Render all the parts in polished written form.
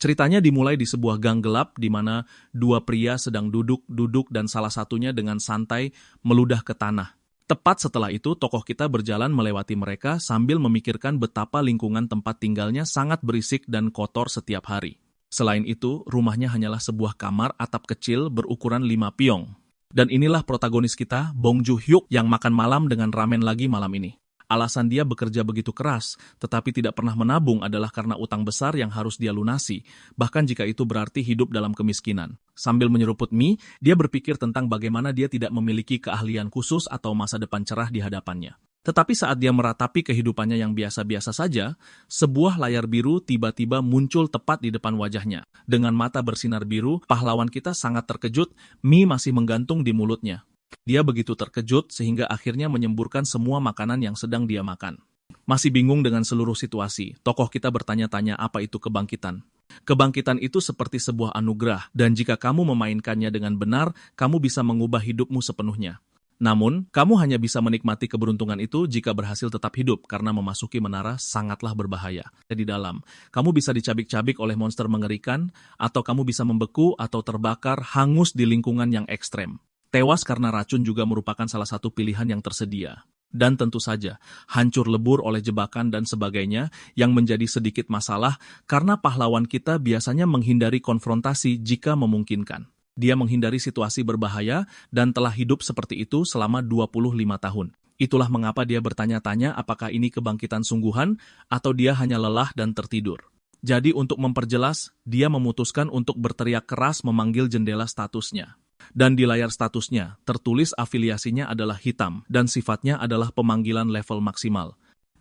Ceritanya dimulai di sebuah gang gelap di mana dua pria sedang duduk dan salah satunya dengan santai meludah ke tanah. Tepat setelah itu, tokoh kita berjalan melewati mereka sambil memikirkan betapa lingkungan tempat tinggalnya sangat berisik dan kotor setiap hari. Selain itu, rumahnya hanyalah sebuah kamar atap kecil berukuran 5 piong. Dan inilah protagonis kita, Bong Joon-hyuk, yang makan malam dengan ramen lagi malam ini. Alasan dia bekerja begitu keras, tetapi tidak pernah menabung adalah karena utang besar yang harus dia lunasi, bahkan jika itu berarti hidup dalam kemiskinan. Sambil menyeruput mie, dia berpikir tentang bagaimana dia tidak memiliki keahlian khusus atau masa depan cerah di hadapannya. Tetapi saat dia meratapi kehidupannya yang biasa-biasa saja, sebuah layar biru tiba-tiba muncul tepat di depan wajahnya. Dengan mata bersinar biru, pahlawan kita sangat terkejut, mie masih menggantung di mulutnya. Dia begitu terkejut sehingga akhirnya menyemburkan semua makanan yang sedang dia makan. Masih bingung dengan seluruh situasi, tokoh kita bertanya-tanya apa itu kebangkitan. Kebangkitan itu seperti sebuah anugerah, dan jika kamu memainkannya dengan benar, kamu bisa mengubah hidupmu sepenuhnya. Namun, kamu hanya bisa menikmati keberuntungan itu jika berhasil tetap hidup, karena memasuki menara sangatlah berbahaya. Di dalam, kamu bisa dicabik-cabik oleh monster mengerikan, atau kamu bisa membeku atau terbakar hangus di lingkungan yang ekstrem. Tewas karena racun juga merupakan salah satu pilihan yang tersedia. Dan tentu saja, hancur lebur oleh jebakan dan sebagainya yang menjadi sedikit masalah karena pahlawan kita biasanya menghindari konfrontasi jika memungkinkan. Dia menghindari situasi berbahaya dan telah hidup seperti itu selama 25 tahun. Itulah mengapa dia bertanya-tanya apakah ini kebangkitan sungguhan atau dia hanya lelah dan tertidur. Jadi untuk memperjelas, dia memutuskan untuk berteriak keras memanggil jendela statusnya. Dan di layar statusnya, tertulis afiliasinya adalah hitam dan sifatnya adalah pemanggilan level maksimal.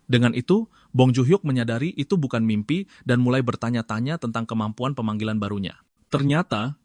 Dengan itu, Bong Joon-hyuk menyadari itu bukan mimpi dan mulai bertanya-tanya tentang kemampuan pemanggilan barunya. Ternyata,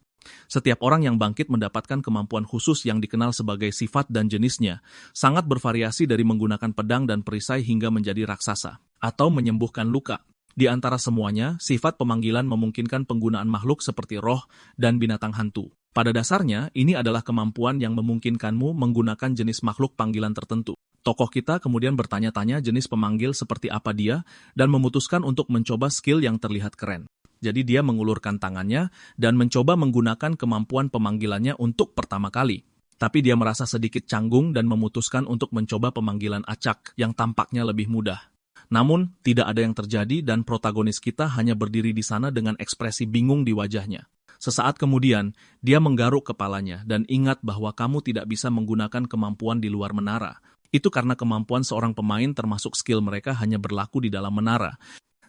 setiap orang yang bangkit mendapatkan kemampuan khusus yang dikenal sebagai sifat dan jenisnya, sangat bervariasi dari menggunakan pedang dan perisai hingga menjadi raksasa, atau menyembuhkan luka. Di antara semuanya, sifat pemanggilan memungkinkan penggunaan makhluk seperti roh dan binatang hantu. Pada dasarnya, ini adalah kemampuan yang memungkinkanmu menggunakan jenis makhluk panggilan tertentu. Tokoh kita kemudian bertanya-tanya jenis pemanggil seperti apa dia, dan memutuskan untuk mencoba skill yang terlihat keren. Jadi dia mengulurkan tangannya dan mencoba menggunakan kemampuan pemanggilannya untuk pertama kali. Tapi dia merasa sedikit canggung dan memutuskan untuk mencoba pemanggilan acak yang tampaknya lebih mudah. Namun, tidak ada yang terjadi dan protagonis kita hanya berdiri di sana dengan ekspresi bingung di wajahnya. Sesaat kemudian, dia menggaruk kepalanya dan ingat bahwa kamu tidak bisa menggunakan kemampuan di luar menara. Itu karena kemampuan seorang pemain termasuk skill mereka hanya berlaku di dalam menara.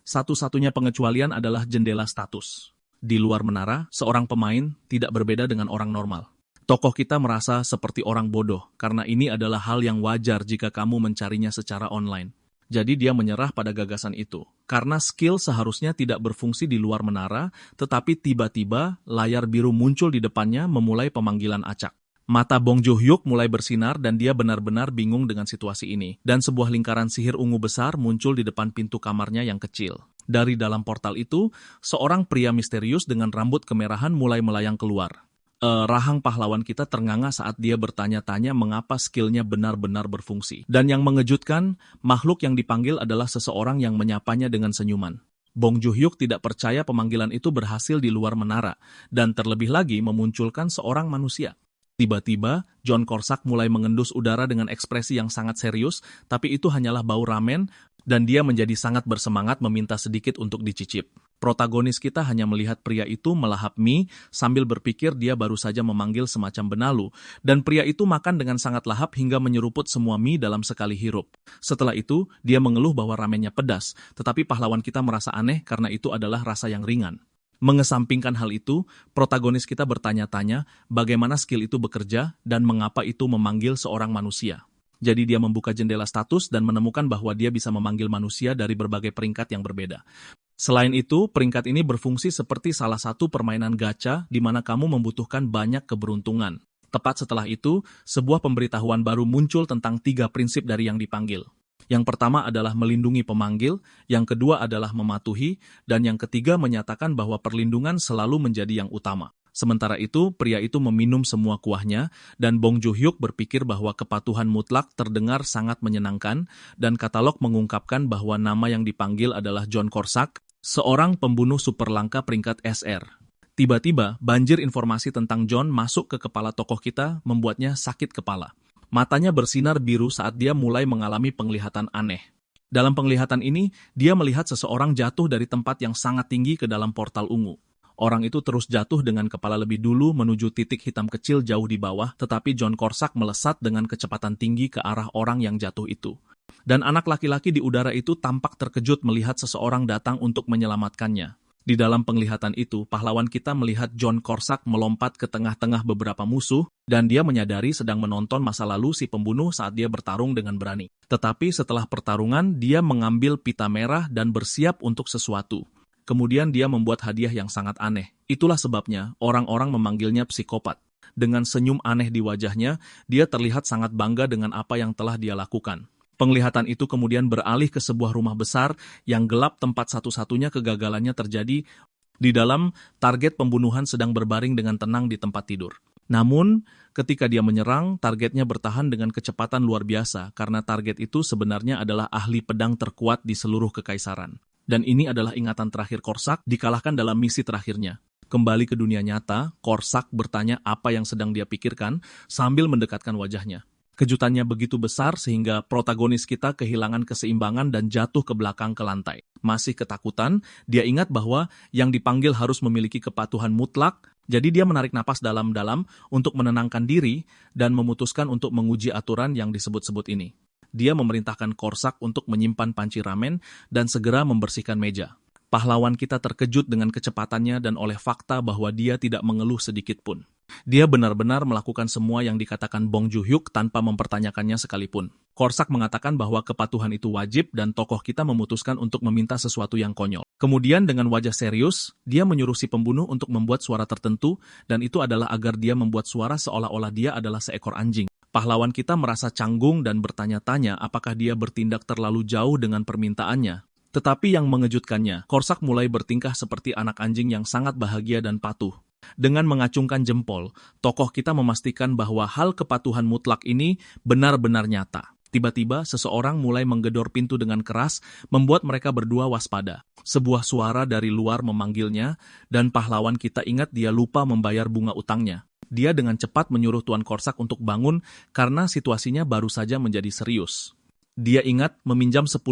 Satu-satunya pengecualian adalah jendela status. Di luar menara, seorang pemain tidak berbeda dengan orang normal. Tokoh kita merasa seperti orang bodoh, karena ini adalah hal yang wajar jika kamu mencarinya secara online. Jadi dia menyerah pada gagasan itu. Karena skill seharusnya tidak berfungsi di luar menara, tetapi tiba-tiba layar biru muncul di depannya memulai pemanggilan acak. Mata Bong Joon-hyuk mulai bersinar dan dia benar-benar bingung dengan situasi ini. Dan sebuah lingkaran sihir ungu besar muncul di depan pintu kamarnya yang kecil. Dari dalam portal itu, seorang pria misterius dengan rambut kemerahan mulai melayang keluar. Rahang pahlawan kita ternganga saat dia bertanya-tanya mengapa skillnya benar-benar berfungsi. Dan yang mengejutkan, makhluk yang dipanggil adalah seseorang yang menyapanya dengan senyuman. Bong Joon-hyuk tidak percaya pemanggilan itu berhasil di luar menara, dan terlebih lagi memunculkan seorang manusia. Tiba-tiba, John Korsak mulai mengendus udara dengan ekspresi yang sangat serius, tapi itu hanyalah bau ramen, dan dia menjadi sangat bersemangat meminta sedikit untuk dicicip. Protagonis kita hanya melihat pria itu melahap mie sambil berpikir dia baru saja memanggil semacam benalu, dan pria itu makan dengan sangat lahap hingga menyeruput semua mie dalam sekali hirup. Setelah itu, dia mengeluh bahwa ramennya pedas, tetapi pahlawan kita merasa aneh karena itu adalah rasa yang ringan. Mengesampingkan hal itu, protagonis kita bertanya-tanya bagaimana skill itu bekerja dan mengapa itu memanggil seorang manusia. Jadi dia membuka jendela status dan menemukan bahwa dia bisa memanggil manusia dari berbagai peringkat yang berbeda. Selain itu, peringkat ini berfungsi seperti salah satu permainan gacha di mana kamu membutuhkan banyak keberuntungan. Tepat setelah itu, sebuah pemberitahuan baru muncul tentang 3 prinsip dari yang dipanggil. Yang pertama adalah melindungi pemanggil, yang kedua adalah mematuhi, dan yang ketiga menyatakan bahwa perlindungan selalu menjadi yang utama. Sementara itu, pria itu meminum semua kuahnya, dan Bong Joon-hyuk berpikir bahwa kepatuhan mutlak terdengar sangat menyenangkan, dan katalog mengungkapkan bahwa nama yang dipanggil adalah John Korsak, seorang pembunuh super langka peringkat SR. Tiba-tiba, banjir informasi tentang John masuk ke kepala tokoh kita, membuatnya sakit kepala. Matanya bersinar biru saat dia mulai mengalami penglihatan aneh. Dalam penglihatan ini, dia melihat seseorang jatuh dari tempat yang sangat tinggi ke dalam portal ungu. Orang itu terus jatuh dengan kepala lebih dulu menuju titik hitam kecil jauh di bawah, tetapi John Korsak melesat dengan kecepatan tinggi ke arah orang yang jatuh itu. Dan anak laki-laki di udara itu tampak terkejut melihat seseorang datang untuk menyelamatkannya. Di dalam penglihatan itu, pahlawan kita melihat John Korsak melompat ke tengah-tengah beberapa musuh, dan dia menyadari sedang menonton masa lalu si pembunuh saat dia bertarung dengan berani. Tetapi setelah pertarungan, dia mengambil pita merah dan bersiap untuk sesuatu. Kemudian dia membuat hadiah yang sangat aneh. Itulah sebabnya orang-orang memanggilnya psikopat. Dengan senyum aneh di wajahnya, dia terlihat sangat bangga dengan apa yang telah dia lakukan. Penglihatan itu kemudian beralih ke sebuah rumah besar yang gelap, tempat satu-satunya kegagalannya terjadi. Di dalam, target pembunuhan sedang berbaring dengan tenang di tempat tidur. Namun, ketika dia menyerang, targetnya bertahan dengan kecepatan luar biasa karena target itu sebenarnya adalah ahli pedang terkuat di seluruh kekaisaran. Dan ini adalah ingatan terakhir Korsak dikalahkan dalam misi terakhirnya. Kembali ke dunia nyata, Korsak bertanya apa yang sedang dia pikirkan sambil mendekatkan wajahnya. Kejutannya begitu besar sehingga protagonis kita kehilangan keseimbangan dan jatuh ke belakang ke lantai. Masih ketakutan, dia ingat bahwa yang dipanggil harus memiliki kepatuhan mutlak, jadi dia menarik napas dalam-dalam untuk menenangkan diri dan memutuskan untuk menguji aturan yang disebut-sebut ini. Dia memerintahkan Korsak untuk menyimpan panci ramen dan segera membersihkan meja. Pahlawan kita terkejut dengan kecepatannya dan oleh fakta bahwa dia tidak mengeluh sedikit pun. Dia benar-benar melakukan semua yang dikatakan Bong Joon-hyuk tanpa mempertanyakannya sekalipun. Korsak mengatakan bahwa kepatuhan itu wajib dan tokoh kita memutuskan untuk meminta sesuatu yang konyol. Kemudian dengan wajah serius, dia menyuruh si pembunuh untuk membuat suara tertentu dan itu adalah agar dia membuat suara seolah-olah dia adalah seekor anjing. Pahlawan kita merasa canggung dan bertanya-tanya apakah dia bertindak terlalu jauh dengan permintaannya. Tetapi yang mengejutkannya, Korsak mulai bertingkah seperti anak anjing yang sangat bahagia dan patuh. Dengan mengacungkan jempol, tokoh kita memastikan bahwa hal kepatuhan mutlak ini benar-benar nyata. Tiba-tiba, seseorang mulai menggedor pintu dengan keras, membuat mereka berdua waspada. Sebuah suara dari luar memanggilnya, dan pahlawan kita ingat dia lupa membayar bunga utangnya. Dia dengan cepat menyuruh Tuan Korsak untuk bangun karena situasinya baru saja menjadi serius. Dia ingat meminjam 10.000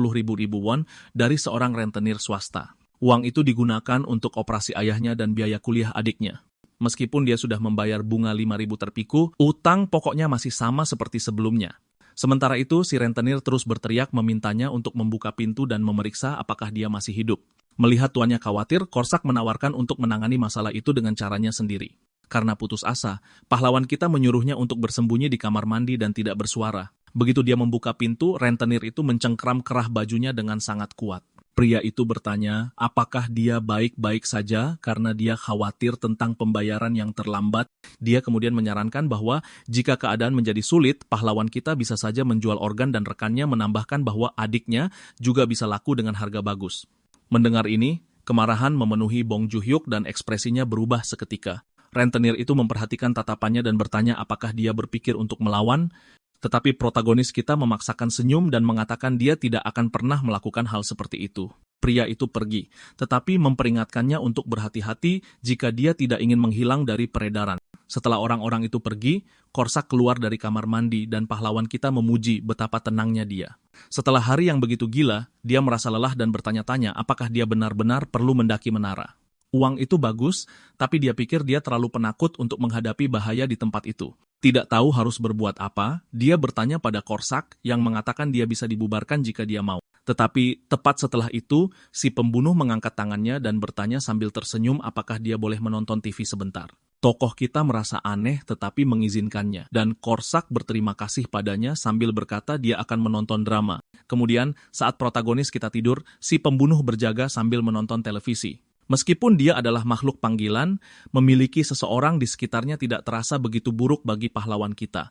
won dari seorang rentenir swasta. Uang itu digunakan untuk operasi ayahnya dan biaya kuliah adiknya. Meskipun dia sudah membayar bunga 5.000 terpiku, utang pokoknya masih sama seperti sebelumnya. Sementara itu, si rentenir terus berteriak memintanya untuk membuka pintu dan memeriksa apakah dia masih hidup. Melihat tuannya khawatir, Korsak menawarkan untuk menangani masalah itu dengan caranya sendiri. Karena putus asa, pahlawan kita menyuruhnya untuk bersembunyi di kamar mandi dan tidak bersuara. Begitu dia membuka pintu, rentenir itu mencengkram kerah bajunya dengan sangat kuat. Pria itu bertanya, apakah dia baik-baik saja karena dia khawatir tentang pembayaran yang terlambat. Dia kemudian menyarankan bahwa jika keadaan menjadi sulit, pahlawan kita bisa saja menjual organ dan rekannya menambahkan bahwa adiknya juga bisa laku dengan harga bagus. Mendengar ini, kemarahan memenuhi Bong Joon-hyuk dan ekspresinya berubah seketika. Rentenir itu memperhatikan tatapannya dan bertanya apakah dia berpikir untuk melawan. Tetapi protagonis kita memaksakan senyum dan mengatakan dia tidak akan pernah melakukan hal seperti itu. Pria itu pergi, tetapi memperingatkannya untuk berhati-hati jika dia tidak ingin menghilang dari peredaran. Setelah orang-orang itu pergi, Korsak keluar dari kamar mandi dan pahlawan kita memuji betapa tenangnya dia. Setelah hari yang begitu gila, dia merasa lelah dan bertanya-tanya apakah dia benar-benar perlu mendaki menara. Uang itu bagus, tapi dia pikir dia terlalu penakut untuk menghadapi bahaya di tempat itu. Tidak tahu harus berbuat apa, dia bertanya pada Korsak yang mengatakan dia bisa dibubarkan jika dia mau. Tetapi tepat setelah itu, si pembunuh mengangkat tangannya dan bertanya sambil tersenyum apakah dia boleh menonton TV sebentar. Tokoh kita merasa aneh tetapi mengizinkannya, dan Korsak berterima kasih padanya sambil berkata dia akan menonton drama. Kemudian, saat protagonis kita tidur, si pembunuh berjaga sambil menonton televisi. Meskipun dia adalah makhluk panggilan, memiliki seseorang di sekitarnya tidak terasa begitu buruk bagi pahlawan kita.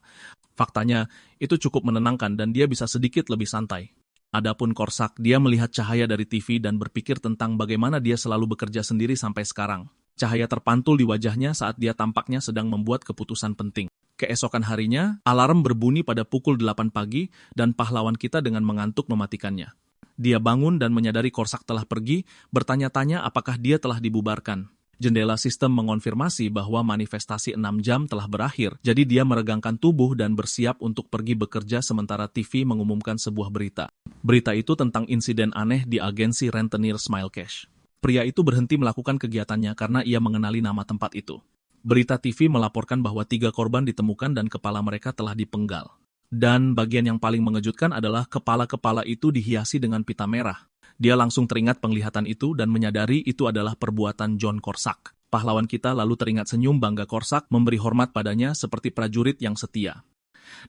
Faktanya, itu cukup menenangkan dan dia bisa sedikit lebih santai. Adapun Korsak, dia melihat cahaya dari TV dan berpikir tentang bagaimana dia selalu bekerja sendiri sampai sekarang. Cahaya terpantul di wajahnya saat dia tampaknya sedang membuat keputusan penting. Keesokan harinya, alarm berbunyi pada pukul 8 pagi dan pahlawan kita dengan mengantuk mematikannya. Dia bangun dan menyadari Korsak telah pergi, bertanya-tanya apakah dia telah dibubarkan. Jendela sistem mengonfirmasi bahwa manifestasi 6 jam telah berakhir, jadi dia meregangkan tubuh dan bersiap untuk pergi bekerja sementara TV mengumumkan sebuah berita. Berita itu tentang insiden aneh di agensi rentenir Smilecash. Pria itu berhenti melakukan kegiatannya karena ia mengenali nama tempat itu. Berita TV melaporkan bahwa 3 korban ditemukan dan kepala mereka telah dipenggal. Dan bagian yang paling mengejutkan adalah kepala-kepala itu dihiasi dengan pita merah. Dia langsung teringat penglihatan itu dan menyadari itu adalah perbuatan John Korsak. Pahlawan kita lalu teringat senyum bangga Korsak memberi hormat padanya seperti prajurit yang setia.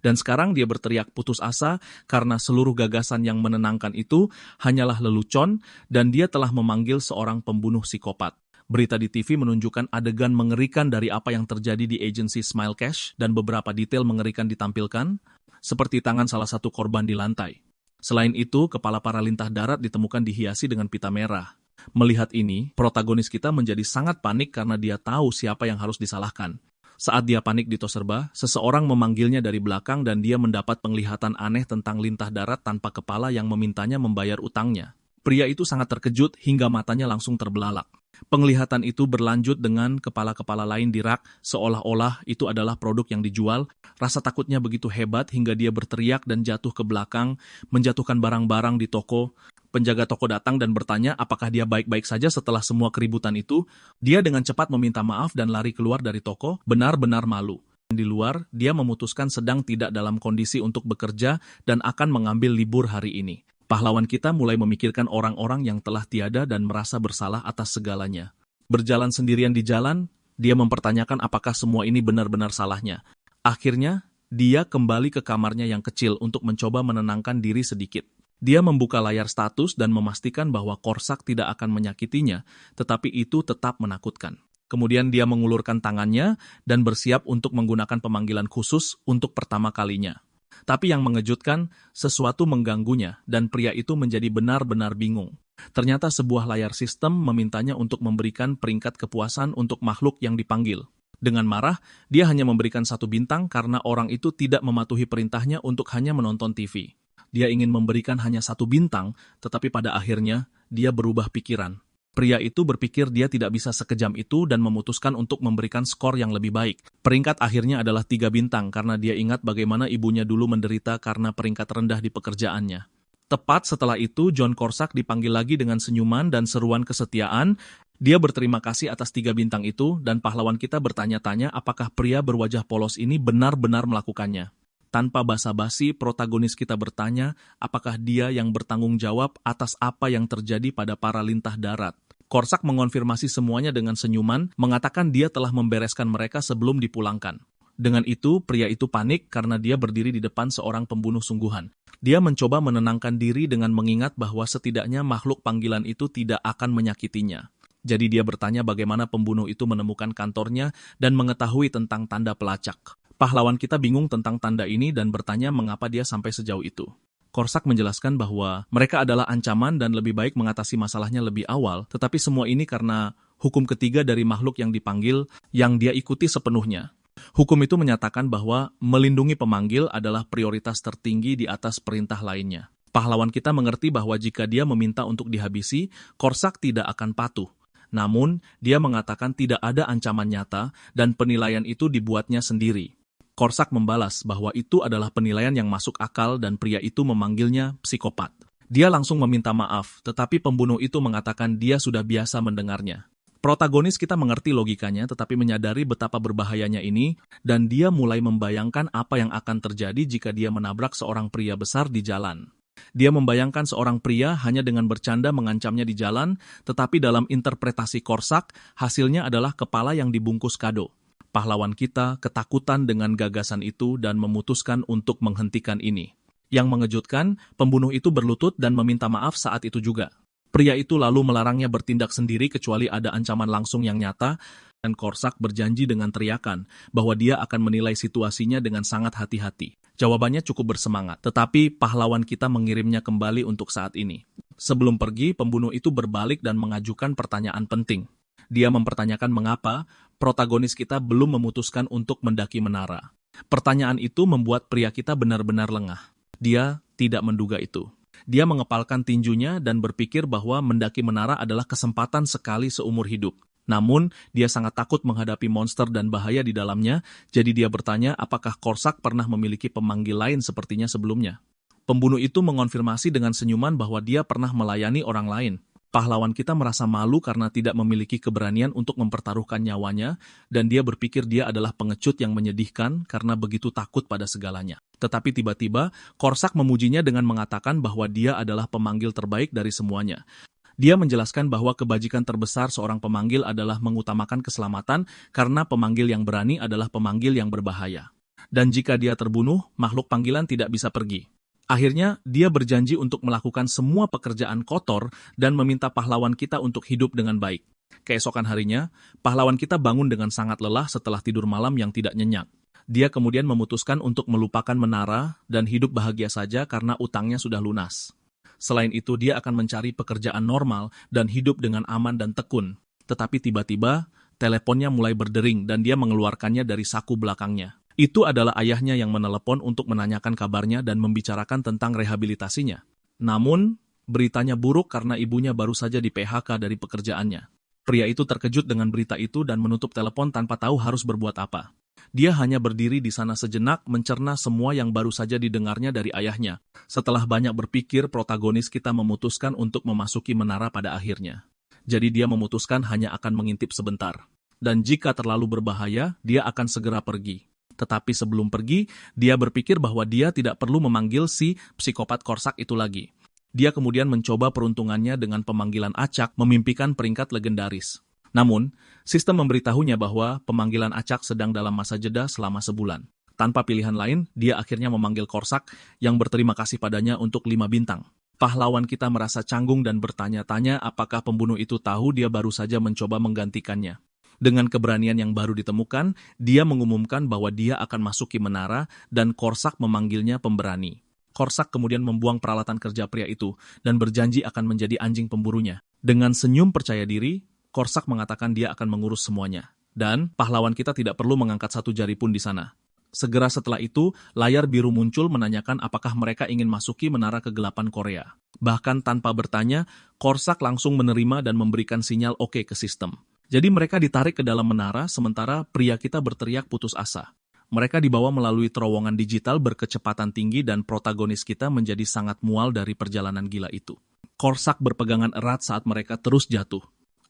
Dan sekarang dia berteriak putus asa karena seluruh gagasan yang menenangkan itu hanyalah lelucon dan dia telah memanggil seorang pembunuh psikopat. Berita di TV menunjukkan adegan mengerikan dari apa yang terjadi di agensi Smilecash dan beberapa detail mengerikan ditampilkan, seperti tangan salah satu korban di lantai. Selain itu, kepala para lintah darat ditemukan dihiasi dengan pita merah. Melihat ini, protagonis kita menjadi sangat panik karena dia tahu siapa yang harus disalahkan. Saat dia panik di Toserba, seseorang memanggilnya dari belakang dan dia mendapat penglihatan aneh tentang lintah darat tanpa kepala yang memintanya membayar utangnya. Pria itu sangat terkejut hingga matanya langsung terbelalak. Penglihatan itu berlanjut dengan kepala-kepala lain di rak, seolah-olah itu adalah produk yang dijual. Rasa takutnya begitu hebat hingga dia berteriak dan jatuh ke belakang, menjatuhkan barang-barang di toko. Penjaga toko datang dan bertanya apakah dia baik-baik saja setelah semua keributan itu. Dia dengan cepat meminta maaf dan lari keluar dari toko, benar-benar malu. Di luar, dia memutuskan sedang tidak dalam kondisi untuk bekerja dan akan mengambil libur hari ini. Pahlawan kita mulai memikirkan orang-orang yang telah tiada dan merasa bersalah atas segalanya. Berjalan sendirian di jalan, dia mempertanyakan apakah semua ini benar-benar salahnya. Akhirnya, dia kembali ke kamarnya yang kecil untuk mencoba menenangkan diri sedikit. Dia membuka layar status dan memastikan bahwa Korsak tidak akan menyakitinya, tetapi itu tetap menakutkan. Kemudian dia mengulurkan tangannya dan bersiap untuk menggunakan pemanggilan khusus untuk pertama kalinya. Tapi yang mengejutkan, sesuatu mengganggunya dan pria itu menjadi benar-benar bingung. Ternyata sebuah layar sistem memintanya untuk memberikan peringkat kepuasan untuk makhluk yang dipanggil. Dengan marah, dia hanya memberikan 1 bintang karena orang itu tidak mematuhi perintahnya untuk hanya menonton TV. Dia ingin memberikan hanya 1 bintang, tetapi pada akhirnya dia berubah pikiran. Pria itu berpikir dia tidak bisa sekejam itu dan memutuskan untuk memberikan skor yang lebih baik. Peringkat akhirnya adalah 3 bintang karena dia ingat bagaimana ibunya dulu menderita karena peringkat rendah di pekerjaannya. Tepat setelah itu, John Korsak dipanggil lagi dengan senyuman dan seruan kesetiaan. Dia berterima kasih atas 3 bintang itu dan pahlawan kita bertanya-tanya apakah pria berwajah polos ini benar-benar melakukannya. Tanpa basa-basi, protagonis kita bertanya apakah dia yang bertanggung jawab atas apa yang terjadi pada para lintah darat. Korsak mengonfirmasi semuanya dengan senyuman, mengatakan dia telah membereskan mereka sebelum dipulangkan. Dengan itu, pria itu panik karena dia berdiri di depan seorang pembunuh sungguhan. Dia mencoba menenangkan diri dengan mengingat bahwa setidaknya makhluk panggilan itu tidak akan menyakitinya. Jadi dia bertanya bagaimana pembunuh itu menemukan kantornya dan mengetahui tentang tanda pelacak. Pahlawan kita bingung tentang tanda ini dan bertanya mengapa dia sampai sejauh itu. Korsak menjelaskan bahwa mereka adalah ancaman dan lebih baik mengatasi masalahnya lebih awal, tetapi semua ini karena hukum ketiga dari makhluk yang dipanggil yang dia ikuti sepenuhnya. Hukum itu menyatakan bahwa melindungi pemanggil adalah prioritas tertinggi di atas perintah lainnya. Pahlawan kita mengerti bahwa jika dia meminta untuk dihabisi, Korsak tidak akan patuh. Namun, dia mengatakan tidak ada ancaman nyata dan penilaian itu dibuatnya sendiri. Korsak membalas bahwa itu adalah penilaian yang masuk akal dan pria itu memanggilnya psikopat. Dia langsung meminta maaf, tetapi pembunuh itu mengatakan dia sudah biasa mendengarnya. Protagonis kita mengerti logikanya tetapi menyadari betapa berbahayanya ini dan dia mulai membayangkan apa yang akan terjadi jika dia menabrak seorang pria besar di jalan. Dia membayangkan seorang pria hanya dengan bercanda mengancamnya di jalan, tetapi dalam interpretasi Korsak, hasilnya adalah kepala yang dibungkus kado. Pahlawan kita ketakutan dengan gagasan itu dan memutuskan untuk menghentikan ini. Yang mengejutkan, pembunuh itu berlutut dan meminta maaf saat itu juga. Pria itu lalu melarangnya bertindak sendiri kecuali ada ancaman langsung yang nyata, dan Korsak berjanji dengan teriakan bahwa dia akan menilai situasinya dengan sangat hati-hati. Jawabannya cukup bersemangat, tetapi pahlawan kita mengirimnya kembali untuk saat ini. Sebelum pergi, pembunuh itu berbalik dan mengajukan pertanyaan penting. Dia mempertanyakan mengapa protagonis kita belum memutuskan untuk mendaki menara. Pertanyaan itu membuat pria kita benar-benar lengah. Dia tidak menduga itu. Dia mengepalkan tinjunya dan berpikir bahwa mendaki menara adalah kesempatan sekali seumur hidup. Namun, dia sangat takut menghadapi monster dan bahaya di dalamnya, jadi dia bertanya apakah Korsak pernah memiliki pemanggil lain sepertinya sebelumnya. Pembunuh itu mengonfirmasi dengan senyuman bahwa dia pernah melayani orang lain. Pahlawan kita merasa malu karena tidak memiliki keberanian untuk mempertaruhkan nyawanya, dan dia berpikir dia adalah pengecut yang menyedihkan karena begitu takut pada segalanya. Tetapi tiba-tiba, Korsak memujinya dengan mengatakan bahwa dia adalah pemanggil terbaik dari semuanya. Dia menjelaskan bahwa kebajikan terbesar seorang pemanggil adalah mengutamakan keselamatan karena pemanggil yang berani adalah pemanggil yang berbahaya. Dan jika dia terbunuh, makhluk panggilan tidak bisa pergi. Akhirnya, dia berjanji untuk melakukan semua pekerjaan kotor dan meminta pahlawan kita untuk hidup dengan baik. Keesokan harinya, pahlawan kita bangun dengan sangat lelah setelah tidur malam yang tidak nyenyak. Dia kemudian memutuskan untuk melupakan menara dan hidup bahagia saja karena utangnya sudah lunas. Selain itu, dia akan mencari pekerjaan normal dan hidup dengan aman dan tekun. Tetapi tiba-tiba, teleponnya mulai berdering dan dia mengeluarkannya dari saku belakangnya. Itu adalah ayahnya yang menelepon untuk menanyakan kabarnya dan membicarakan tentang rehabilitasinya. Namun, beritanya buruk karena ibunya baru saja di-PHK dari pekerjaannya. Pria itu terkejut dengan berita itu dan menutup telepon tanpa tahu harus berbuat apa. Dia hanya berdiri di sana sejenak mencerna semua yang baru saja didengarnya dari ayahnya. Setelah banyak berpikir, protagonis kita memutuskan untuk memasuki menara pada akhirnya. Jadi dia memutuskan hanya akan mengintip sebentar. Dan jika terlalu berbahaya, dia akan segera pergi. Tetapi sebelum pergi, dia berpikir bahwa dia tidak perlu memanggil si psikopat Korsak itu lagi. Dia kemudian mencoba peruntungannya dengan pemanggilan acak memimpikan peringkat legendaris. Namun, sistem memberitahunya bahwa pemanggilan acak sedang dalam masa jeda selama sebulan. Tanpa pilihan lain, dia akhirnya memanggil Korsak yang berterima kasih padanya untuk 5 bintang. Pahlawan kita merasa canggung dan bertanya-tanya apakah pembunuh itu tahu dia baru saja mencoba menggantikannya. Dengan keberanian yang baru ditemukan, dia mengumumkan bahwa dia akan masuki menara dan Korsak memanggilnya pemberani. Korsak kemudian membuang peralatan kerja pria itu dan berjanji akan menjadi anjing pemburunya. Dengan senyum percaya diri, Korsak mengatakan dia akan mengurus semuanya. Dan pahlawan kita tidak perlu mengangkat satu jari pun di sana. Segera setelah itu, layar biru muncul menanyakan apakah mereka ingin masuki menara kegelapan Korea. Bahkan tanpa bertanya, Korsak langsung menerima dan memberikan sinyal oke ke sistem. Jadi mereka ditarik ke dalam menara, sementara pria kita berteriak putus asa. Mereka dibawa melalui terowongan digital berkecepatan tinggi dan protagonis kita menjadi sangat mual dari perjalanan gila itu. Korsak berpegangan erat saat mereka terus jatuh.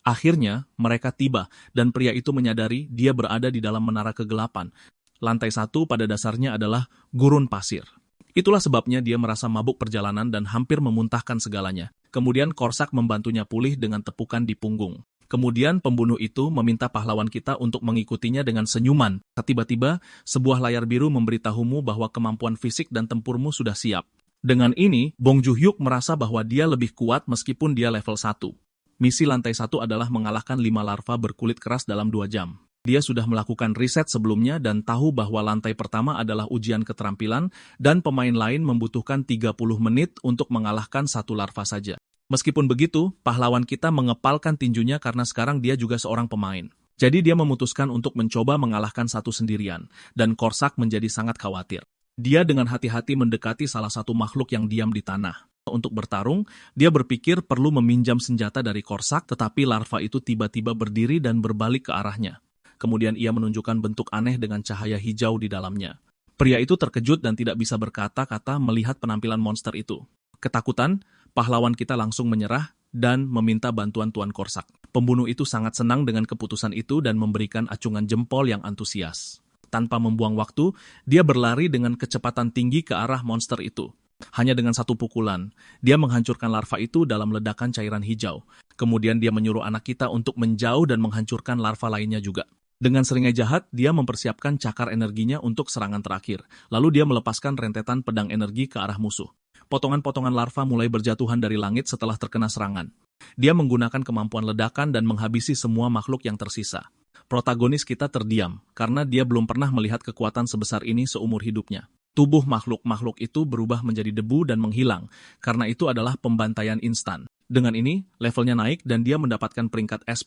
Akhirnya, mereka tiba dan pria itu menyadari dia berada di dalam menara kegelapan. Lantai 1 pada dasarnya adalah gurun pasir. Itulah sebabnya dia merasa mabuk perjalanan dan hampir memuntahkan segalanya. Kemudian Korsak membantunya pulih dengan tepukan di punggung. Kemudian pembunuh itu meminta pahlawan kita untuk mengikutinya dengan senyuman. Tiba-tiba, sebuah layar biru memberitahumu bahwa kemampuan fisik dan tempurmu sudah siap. Dengan ini, Bong Joon-hyuk merasa bahwa dia lebih kuat meskipun dia level 1. Misi lantai 1 adalah mengalahkan 5 larva berkulit keras dalam 2 jam. Dia sudah melakukan riset sebelumnya dan tahu bahwa lantai pertama adalah ujian keterampilan dan pemain lain membutuhkan 30 menit untuk mengalahkan 1 larva saja. Meskipun begitu, pahlawan kita mengepalkan tinjunya karena sekarang dia juga seorang pemain. Jadi dia memutuskan untuk mencoba mengalahkan 1 sendirian, dan Korsak menjadi sangat khawatir. Dia dengan hati-hati mendekati salah satu makhluk yang diam di tanah. Untuk bertarung, dia berpikir perlu meminjam senjata dari Korsak, tetapi larva itu tiba-tiba berdiri dan berbalik ke arahnya. Kemudian ia menunjukkan bentuk aneh dengan cahaya hijau di dalamnya. Pria itu terkejut dan tidak bisa berkata-kata melihat penampilan monster itu. Ketakutan, pahlawan kita langsung menyerah dan meminta bantuan Tuan Korsak. Pembunuh itu sangat senang dengan keputusan itu dan memberikan acungan jempol yang antusias. Tanpa membuang waktu, dia berlari dengan kecepatan tinggi ke arah monster itu. Hanya dengan 1 pukulan, dia menghancurkan larva itu dalam ledakan cairan hijau. Kemudian dia menyuruh anak kita untuk menjauh dan menghancurkan larva lainnya juga. Dengan seringai jahat, dia mempersiapkan cakar energinya untuk serangan terakhir. Lalu dia melepaskan rentetan pedang energi ke arah musuh. Potongan-potongan larva mulai berjatuhan dari langit setelah terkena serangan. Dia menggunakan kemampuan ledakan dan menghabisi semua makhluk yang tersisa. Protagonis kita terdiam, karena dia belum pernah melihat kekuatan sebesar ini seumur hidupnya. Tubuh makhluk-makhluk itu berubah menjadi debu dan menghilang, karena itu adalah pembantaian instan. Dengan ini, levelnya naik dan dia mendapatkan peringkat S++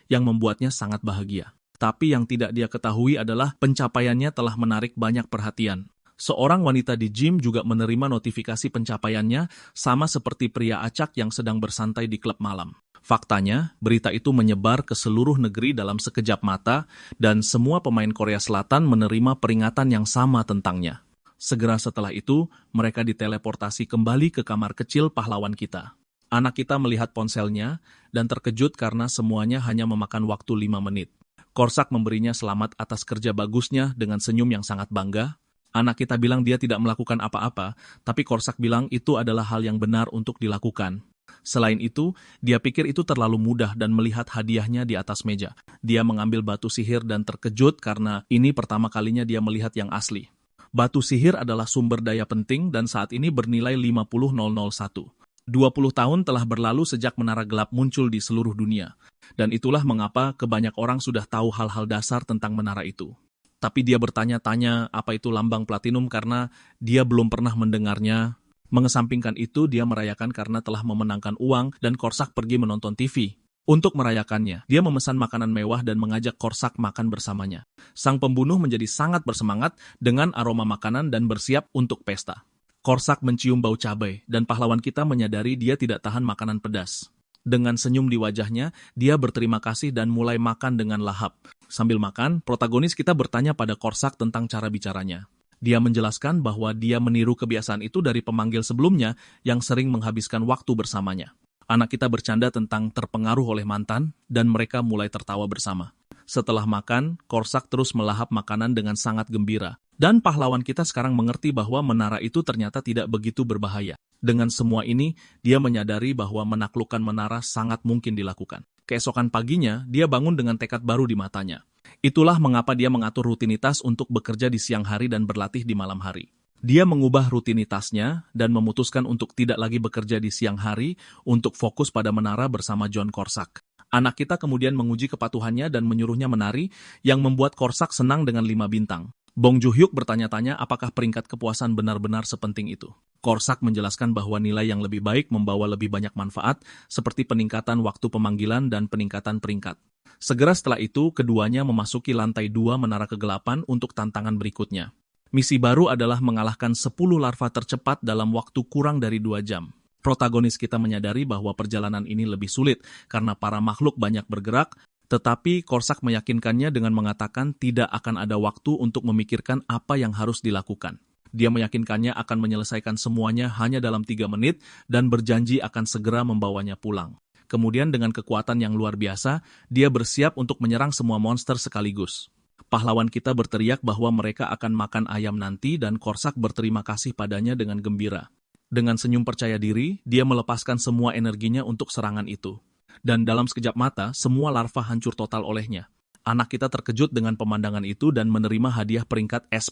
yang membuatnya sangat bahagia. Tapi yang tidak dia ketahui adalah pencapaiannya telah menarik banyak perhatian. Seorang wanita di gym juga menerima notifikasi pencapaiannya sama seperti pria acak yang sedang bersantai di klub malam. Faktanya, berita itu menyebar ke seluruh negeri dalam sekejap mata dan semua pemain Korea Selatan menerima peringatan yang sama tentangnya. Segera setelah itu, mereka diteleportasi kembali ke kamar kecil pahlawan kita. Anak kita melihat ponselnya dan terkejut karena semuanya hanya memakan waktu 5 menit. Korsak memberinya selamat atas kerja bagusnya dengan senyum yang sangat bangga. Anak kita bilang dia tidak melakukan apa-apa, tapi Korsak bilang itu adalah hal yang benar untuk dilakukan. Selain itu, dia pikir itu terlalu mudah dan melihat hadiahnya di atas meja. Dia mengambil batu sihir dan terkejut karena ini pertama kalinya dia melihat yang asli. Batu sihir adalah sumber daya penting dan saat ini bernilai 50.001. 20 tahun telah berlalu sejak menara gelap muncul di seluruh dunia. Dan itulah mengapa kebanyak orang sudah tahu hal-hal dasar tentang menara itu. Tapi dia bertanya-tanya apa itu lambang platinum karena dia belum pernah mendengarnya. Mengesampingkan itu, dia merayakan karena telah memenangkan uang dan Korsak pergi menonton TV. Untuk merayakannya, dia memesan makanan mewah dan mengajak Korsak makan bersamanya. Sang pembunuh menjadi sangat bersemangat dengan aroma makanan dan bersiap untuk pesta. Korsak mencium bau cabai dan pahlawan kita menyadari dia tidak tahan makanan pedas. Dengan senyum di wajahnya, dia berterima kasih dan mulai makan dengan lahap. Sambil makan, protagonis kita bertanya pada Korsak tentang cara bicaranya. Dia menjelaskan bahwa dia meniru kebiasaan itu dari pemanggil sebelumnya yang sering menghabiskan waktu bersamanya. Anak kita bercanda tentang terpengaruh oleh mantan, dan mereka mulai tertawa bersama. Setelah makan, Korsak terus melahap makanan dengan sangat gembira. Dan pahlawan kita sekarang mengerti bahwa menara itu ternyata tidak begitu berbahaya. Dengan semua ini, dia menyadari bahwa menaklukkan menara sangat mungkin dilakukan. Keesokan paginya, dia bangun dengan tekad baru di matanya. Itulah mengapa dia mengatur rutinitas untuk bekerja di siang hari dan berlatih di malam hari. Dia mengubah rutinitasnya dan memutuskan untuk tidak lagi bekerja di siang hari untuk fokus pada menara bersama John Korsak. Anak kita kemudian menguji kepatuhannya dan menyuruhnya menari, yang membuat Korsak senang dengan 5 bintang. Bong Joo-hyuk bertanya-tanya apakah peringkat kepuasan benar-benar sepenting itu. Korsak menjelaskan bahwa nilai yang lebih baik membawa lebih banyak manfaat, seperti peningkatan waktu pemanggilan dan peningkatan peringkat. Segera setelah itu, keduanya memasuki lantai 2 menara kegelapan untuk tantangan berikutnya. Misi baru adalah mengalahkan 10 larva tercepat dalam waktu kurang dari 2 jam. Protagonis kita menyadari bahwa perjalanan ini lebih sulit karena para makhluk banyak bergerak, tetapi Korsak meyakinkannya dengan mengatakan tidak akan ada waktu untuk memikirkan apa yang harus dilakukan. Dia meyakinkannya akan menyelesaikan semuanya hanya dalam 3 menit dan berjanji akan segera membawanya pulang. Kemudian dengan kekuatan yang luar biasa, dia bersiap untuk menyerang semua monster sekaligus. Pahlawan kita berteriak bahwa mereka akan makan ayam nanti dan Korsak berterima kasih padanya dengan gembira. Dengan senyum percaya diri, dia melepaskan semua energinya untuk serangan itu. Dan dalam sekejap mata, semua larva hancur total olehnya. Anak kita terkejut dengan pemandangan itu dan menerima hadiah peringkat S++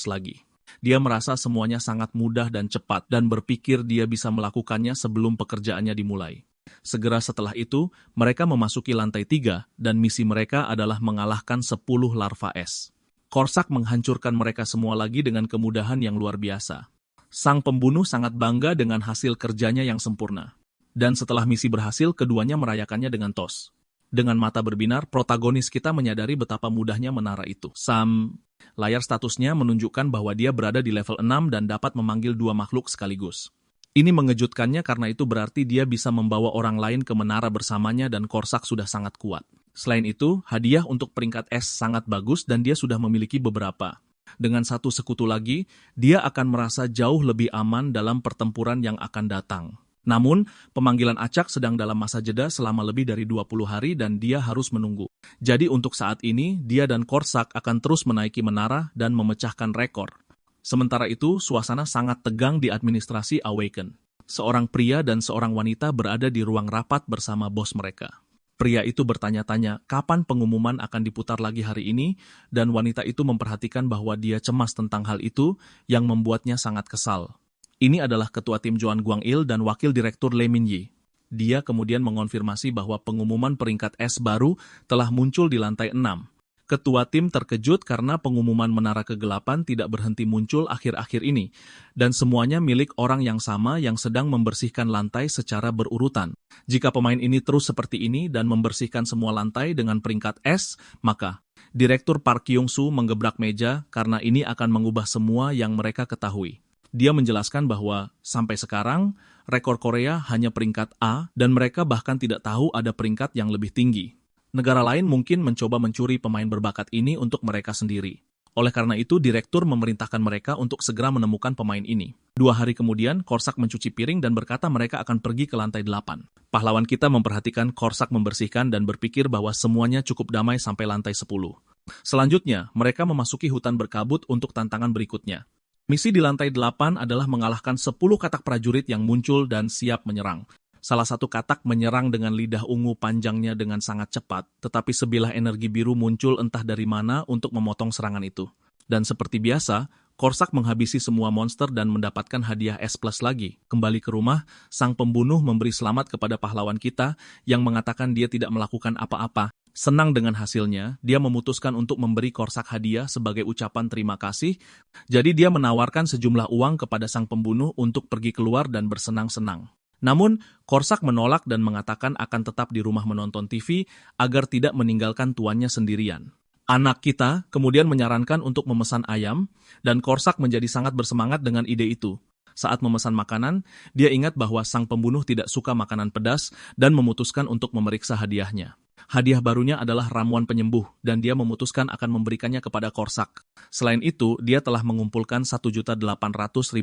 lagi. Dia merasa semuanya sangat mudah dan cepat dan berpikir dia bisa melakukannya sebelum pekerjaannya dimulai. Segera setelah itu, mereka memasuki lantai 3 dan misi mereka adalah mengalahkan 10 larva es. Korsak menghancurkan mereka semua lagi dengan kemudahan yang luar biasa. Sang pembunuh sangat bangga dengan hasil kerjanya yang sempurna. Dan setelah misi berhasil, keduanya merayakannya dengan tos. Dengan mata berbinar, protagonis kita menyadari betapa mudahnya menara itu. Layar statusnya menunjukkan bahwa dia berada di level 6 dan dapat memanggil 2 makhluk sekaligus. Ini mengejutkannya karena itu berarti dia bisa membawa orang lain ke menara bersamanya dan Korsak sudah sangat kuat. Selain itu, hadiah untuk peringkat S sangat bagus dan dia sudah memiliki beberapa. Dengan satu sekutu lagi, dia akan merasa jauh lebih aman dalam pertempuran yang akan datang. Namun, pemanggilan acak sedang dalam masa jeda selama lebih dari 20 hari dan dia harus menunggu. Jadi untuk saat ini, dia dan Korsak akan terus menaiki menara dan memecahkan rekor. Sementara itu, suasana sangat tegang di administrasi Awaken. Seorang pria dan seorang wanita berada di ruang rapat bersama bos mereka. Pria itu bertanya-tanya kapan pengumuman akan diputar lagi hari ini, dan wanita itu memperhatikan bahwa dia cemas tentang hal itu yang membuatnya sangat kesal. Ini adalah ketua tim Joan Guang-il dan wakil direktur Lee Min-yi. Dia kemudian mengonfirmasi bahwa pengumuman peringkat S baru telah muncul di lantai 6. Ketua tim terkejut karena pengumuman menara kegelapan tidak berhenti muncul akhir-akhir ini, dan semuanya milik orang yang sama yang sedang membersihkan lantai secara berurutan. Jika pemain ini terus seperti ini dan membersihkan semua lantai dengan peringkat S, maka Direktur Park Kyung-soo menggebrak meja karena ini akan mengubah semua yang mereka ketahui. Dia menjelaskan bahwa sampai sekarang, rekor Korea hanya peringkat A dan mereka bahkan tidak tahu ada peringkat yang lebih tinggi. Negara lain mungkin mencoba mencuri pemain berbakat ini untuk mereka sendiri. Oleh karena itu, direktur memerintahkan mereka untuk segera menemukan pemain ini. 2 hari kemudian, Korsak mencuci piring dan berkata mereka akan pergi ke lantai 8. Pahlawan kita memperhatikan Korsak membersihkan dan berpikir bahwa semuanya cukup damai sampai lantai 10. Selanjutnya, mereka memasuki hutan berkabut untuk tantangan berikutnya. Misi di lantai 8 adalah mengalahkan 10 katak prajurit yang muncul dan siap menyerang. Salah satu katak menyerang dengan lidah ungu panjangnya dengan sangat cepat, tetapi sebilah energi biru muncul entah dari mana untuk memotong serangan itu. Dan seperti biasa, Korsak menghabisi semua monster dan mendapatkan hadiah S+ lagi. Kembali ke rumah, sang pembunuh memberi selamat kepada pahlawan kita yang mengatakan dia tidak melakukan apa-apa. Senang dengan hasilnya, dia memutuskan untuk memberi Korsak hadiah sebagai ucapan terima kasih. Jadi dia menawarkan sejumlah uang kepada sang pembunuh untuk pergi keluar dan bersenang-senang. Namun, Korsak menolak dan mengatakan akan tetap di rumah menonton TV agar tidak meninggalkan tuannya sendirian. Anak kita kemudian menyarankan untuk memesan ayam, dan Korsak menjadi sangat bersemangat dengan ide itu. Saat memesan makanan, dia ingat bahwa sang pembunuh tidak suka makanan pedas dan memutuskan untuk memeriksa hadiahnya. Hadiah barunya adalah ramuan penyembuh, dan dia memutuskan akan memberikannya kepada Korsak. Selain itu, dia telah mengumpulkan 1.800.000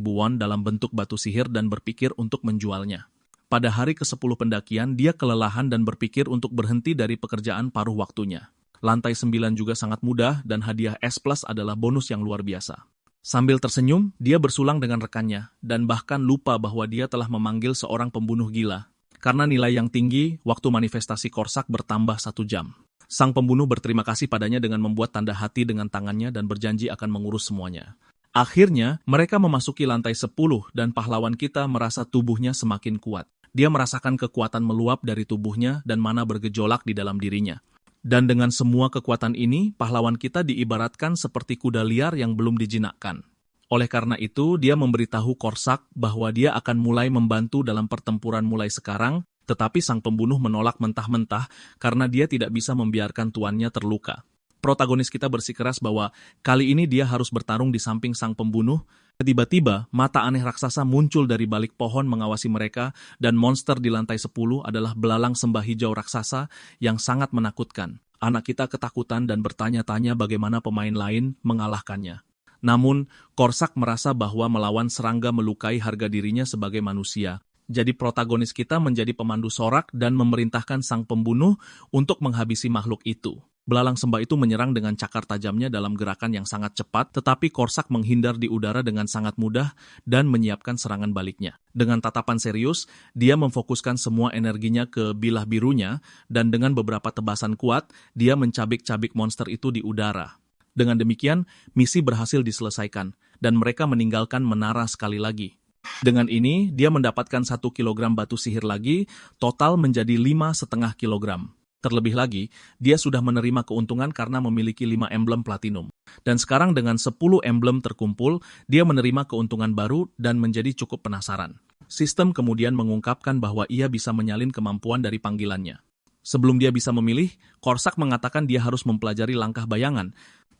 won dalam bentuk batu sihir dan berpikir untuk menjualnya. Pada hari ke-10 pendakian, dia kelelahan dan berpikir untuk berhenti dari pekerjaan paruh waktunya. Lantai 9 juga sangat mudah dan hadiah S+ adalah bonus yang luar biasa. Sambil tersenyum, dia bersulang dengan rekannya dan bahkan lupa bahwa dia telah memanggil seorang pembunuh gila. Karena nilai yang tinggi, waktu manifestasi Korsak bertambah 1 jam. Sang pembunuh berterima kasih padanya dengan membuat tanda hati dengan tangannya dan berjanji akan mengurus semuanya. Akhirnya, mereka memasuki lantai 10 dan pahlawan kita merasa tubuhnya semakin kuat. Dia merasakan kekuatan meluap dari tubuhnya dan mana bergejolak di dalam dirinya. Dan dengan semua kekuatan ini, pahlawan kita diibaratkan seperti kuda liar yang belum dijinakkan. Oleh karena itu, dia memberitahu Korsak bahwa dia akan mulai membantu dalam pertempuran mulai sekarang, tetapi sang pembunuh menolak mentah-mentah karena dia tidak bisa membiarkan tuannya terluka. Protagonis kita bersikeras bahwa kali ini dia harus bertarung di samping sang pembunuh. Tiba-tiba, mata aneh raksasa muncul dari balik pohon mengawasi mereka, dan monster di lantai 10 adalah belalang sembah hijau raksasa yang sangat menakutkan. Anak kita ketakutan dan bertanya-tanya bagaimana pemain lain mengalahkannya. Namun, Korsak merasa bahwa melawan serangga melukai harga dirinya sebagai manusia. Jadi protagonis kita menjadi pemandu sorak dan memerintahkan sang pembunuh untuk menghabisi makhluk itu. Belalang sembah itu menyerang dengan cakar tajamnya dalam gerakan yang sangat cepat, tetapi Korsak menghindar di udara dengan sangat mudah dan menyiapkan serangan baliknya. Dengan tatapan serius, dia memfokuskan semua energinya ke bilah birunya, dan dengan beberapa tebasan kuat, dia mencabik-cabik monster itu di udara. Dengan demikian, misi berhasil diselesaikan, dan mereka meninggalkan menara sekali lagi. Dengan ini, dia mendapatkan 1 kilogram batu sihir lagi, total menjadi 5,5 kilogram. Terlebih lagi, dia sudah menerima keuntungan karena memiliki 5 emblem platinum. Dan sekarang dengan 10 emblem terkumpul, dia menerima keuntungan baru dan menjadi cukup penasaran. Sistem kemudian mengungkapkan bahwa ia bisa menyalin kemampuan dari panggilannya. Sebelum dia bisa memilih, Korsak mengatakan dia harus mempelajari langkah bayangan.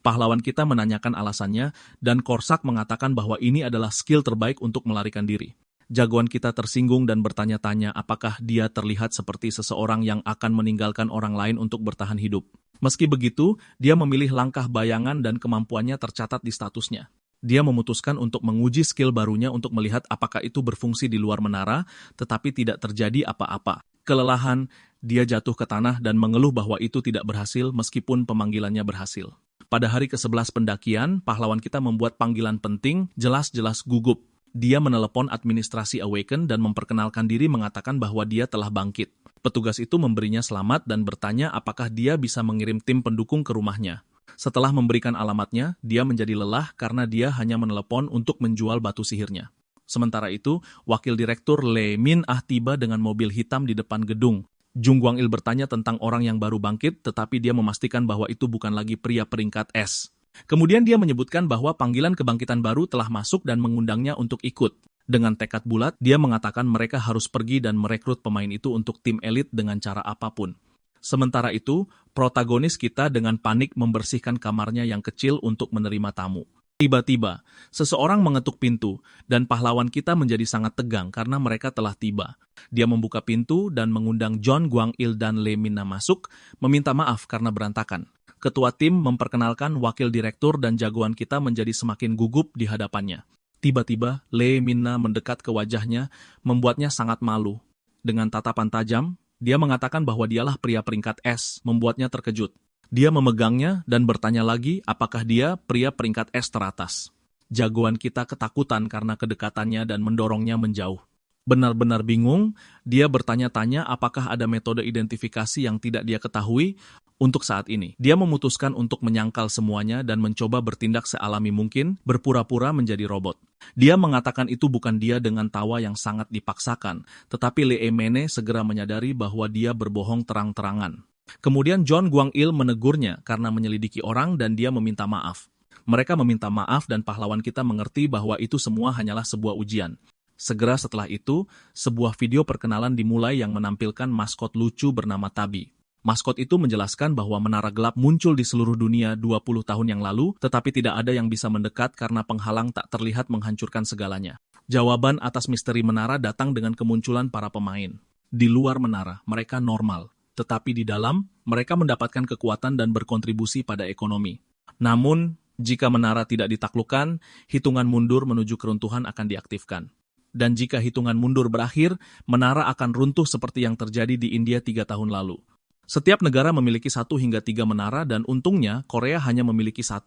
Pahlawan kita menanyakan alasannya, dan Korsak mengatakan bahwa ini adalah skill terbaik untuk melarikan diri. Jagoan kita tersinggung dan bertanya-tanya apakah dia terlihat seperti seseorang yang akan meninggalkan orang lain untuk bertahan hidup. Meski begitu, dia memilih langkah bayangan dan kemampuannya tercatat di statusnya. Dia memutuskan untuk menguji skill barunya untuk melihat apakah itu berfungsi di luar menara, tetapi tidak terjadi apa-apa. Kelelahan, dia jatuh ke tanah dan mengeluh bahwa itu tidak berhasil meskipun pemanggilannya berhasil. Pada hari ke-11 pendakian, pahlawan kita membuat panggilan penting, jelas-jelas gugup. Dia menelepon administrasi Awaken dan memperkenalkan diri mengatakan bahwa dia telah bangkit. Petugas itu memberinya selamat dan bertanya apakah dia bisa mengirim tim pendukung ke rumahnya. Setelah memberikan alamatnya, dia menjadi lelah karena dia hanya menelepon untuk menjual batu sihirnya. Sementara itu, wakil direktur Lee Min-ah tiba dengan mobil hitam di depan gedung. Jung Gwang-il bertanya tentang orang yang baru bangkit, tetapi dia memastikan bahwa itu bukan lagi pria peringkat S. Kemudian dia menyebutkan bahwa panggilan kebangkitan baru telah masuk dan mengundangnya untuk ikut. Dengan tekad bulat, dia mengatakan mereka harus pergi dan merekrut pemain itu untuk tim elit dengan cara apapun. Sementara itu, protagonis kita dengan panik membersihkan kamarnya yang kecil untuk menerima tamu. Tiba-tiba, seseorang mengetuk pintu, dan pahlawan kita menjadi sangat tegang karena mereka telah tiba. Dia membuka pintu dan mengundang John Guang-il dan Lee Min-na masuk, meminta maaf karena berantakan. Ketua tim memperkenalkan wakil direktur dan jagoan kita menjadi semakin gugup di hadapannya. Tiba-tiba, Lee Min-na mendekat ke wajahnya, membuatnya sangat malu. Dengan tatapan tajam, dia mengatakan bahwa dialah pria peringkat S, membuatnya terkejut. Dia memegangnya dan bertanya lagi apakah dia pria peringkat S teratas. Jagoan kita ketakutan karena kedekatannya dan mendorongnya menjauh. Benar-benar bingung, dia bertanya-tanya apakah ada metode identifikasi yang tidak dia ketahui. Untuk saat ini, dia memutuskan untuk menyangkal semuanya dan mencoba bertindak sealami mungkin, berpura-pura menjadi robot. Dia mengatakan itu bukan dia dengan tawa yang sangat dipaksakan, tetapi Lee Min-na segera menyadari bahwa dia berbohong terang-terangan. Kemudian John Guang-il menegurnya karena menyelidiki orang dan dia meminta maaf. Mereka meminta maaf dan pahlawan kita mengerti bahwa itu semua hanyalah sebuah ujian. Segera setelah itu, sebuah video perkenalan dimulai yang menampilkan maskot lucu bernama Tabi. Maskot itu menjelaskan bahwa menara gelap muncul di seluruh dunia 20 tahun yang lalu, tetapi tidak ada yang bisa mendekat karena penghalang tak terlihat menghancurkan segalanya. Jawaban atas misteri menara datang dengan kemunculan para pemain. Di luar menara, mereka normal. Tetapi di dalam, mereka mendapatkan kekuatan dan berkontribusi pada ekonomi. Namun, jika menara tidak ditaklukkan, hitungan mundur menuju keruntuhan akan diaktifkan. Dan jika hitungan mundur berakhir, menara akan runtuh seperti yang terjadi di India 3 tahun lalu. Setiap negara memiliki 1 hingga 3 menara dan untungnya Korea hanya memiliki 1.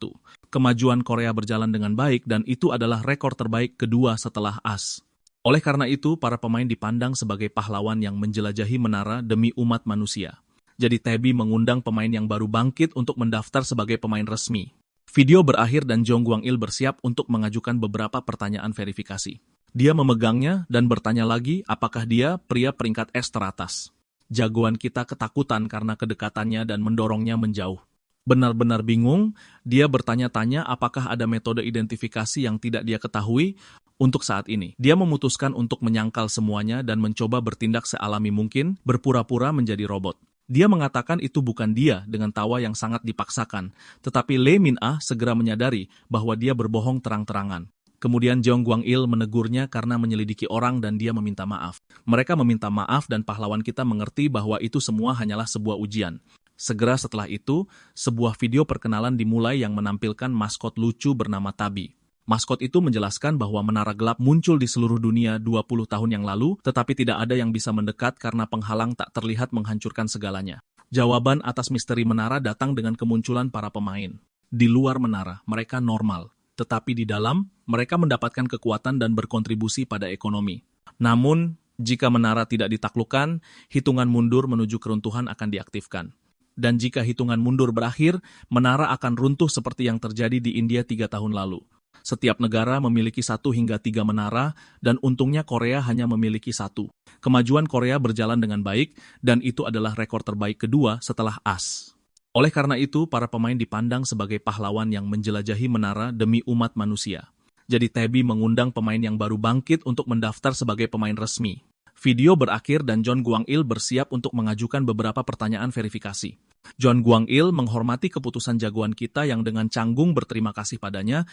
Kemajuan Korea berjalan dengan baik dan itu adalah rekor terbaik kedua setelah AS. Oleh karena itu, para pemain dipandang sebagai pahlawan yang menjelajahi menara demi umat manusia. Jadi Tabi mengundang pemain yang baru bangkit untuk mendaftar sebagai pemain resmi. Video berakhir dan John Guang-il bersiap untuk mengajukan beberapa pertanyaan verifikasi. Dia memegangnya dan bertanya lagi apakah dia pria peringkat S teratas. Jagoan kita ketakutan karena kedekatannya dan mendorongnya menjauh. Benar-benar bingung, dia bertanya-tanya apakah ada metode identifikasi yang tidak dia ketahui. Untuk saat ini, dia memutuskan untuk menyangkal semuanya dan mencoba bertindak sealami mungkin, berpura-pura menjadi robot. Dia mengatakan itu bukan dia dengan tawa yang sangat dipaksakan, tetapi Lee Min-na segera menyadari bahwa dia berbohong terang-terangan. Kemudian John Guang-il menegurnya karena menyelidiki orang dan dia meminta maaf. Mereka meminta maaf dan pahlawan kita mengerti bahwa itu semua hanyalah sebuah ujian. Segera setelah itu, sebuah video perkenalan dimulai yang menampilkan maskot lucu bernama Tabi. Maskot itu menjelaskan bahwa menara gelap muncul di seluruh dunia 20 tahun yang lalu, tetapi tidak ada yang bisa mendekat karena penghalang tak terlihat menghancurkan segalanya. Jawaban atas misteri menara datang dengan kemunculan para pemain. Di luar menara, mereka normal. Tetapi di dalam, mereka mendapatkan kekuatan dan berkontribusi pada ekonomi. Namun, jika menara tidak ditaklukkan, hitungan mundur menuju keruntuhan akan diaktifkan. Dan jika hitungan mundur berakhir, menara akan runtuh seperti yang terjadi di India 3 tahun lalu. Setiap negara memiliki 1 hingga 3 menara, dan untungnya Korea hanya memiliki 1. Kemajuan Korea berjalan dengan baik, dan itu adalah rekor terbaik kedua setelah AS. Oleh karena itu, para pemain dipandang sebagai pahlawan yang menjelajahi menara demi umat manusia. Jadi Tabi mengundang pemain yang baru bangkit untuk mendaftar sebagai pemain resmi. Video berakhir dan John Guang-il bersiap untuk mengajukan beberapa pertanyaan verifikasi. John Guang-il menghormati keputusan jagoan kita yang dengan canggung berterima kasih padanya.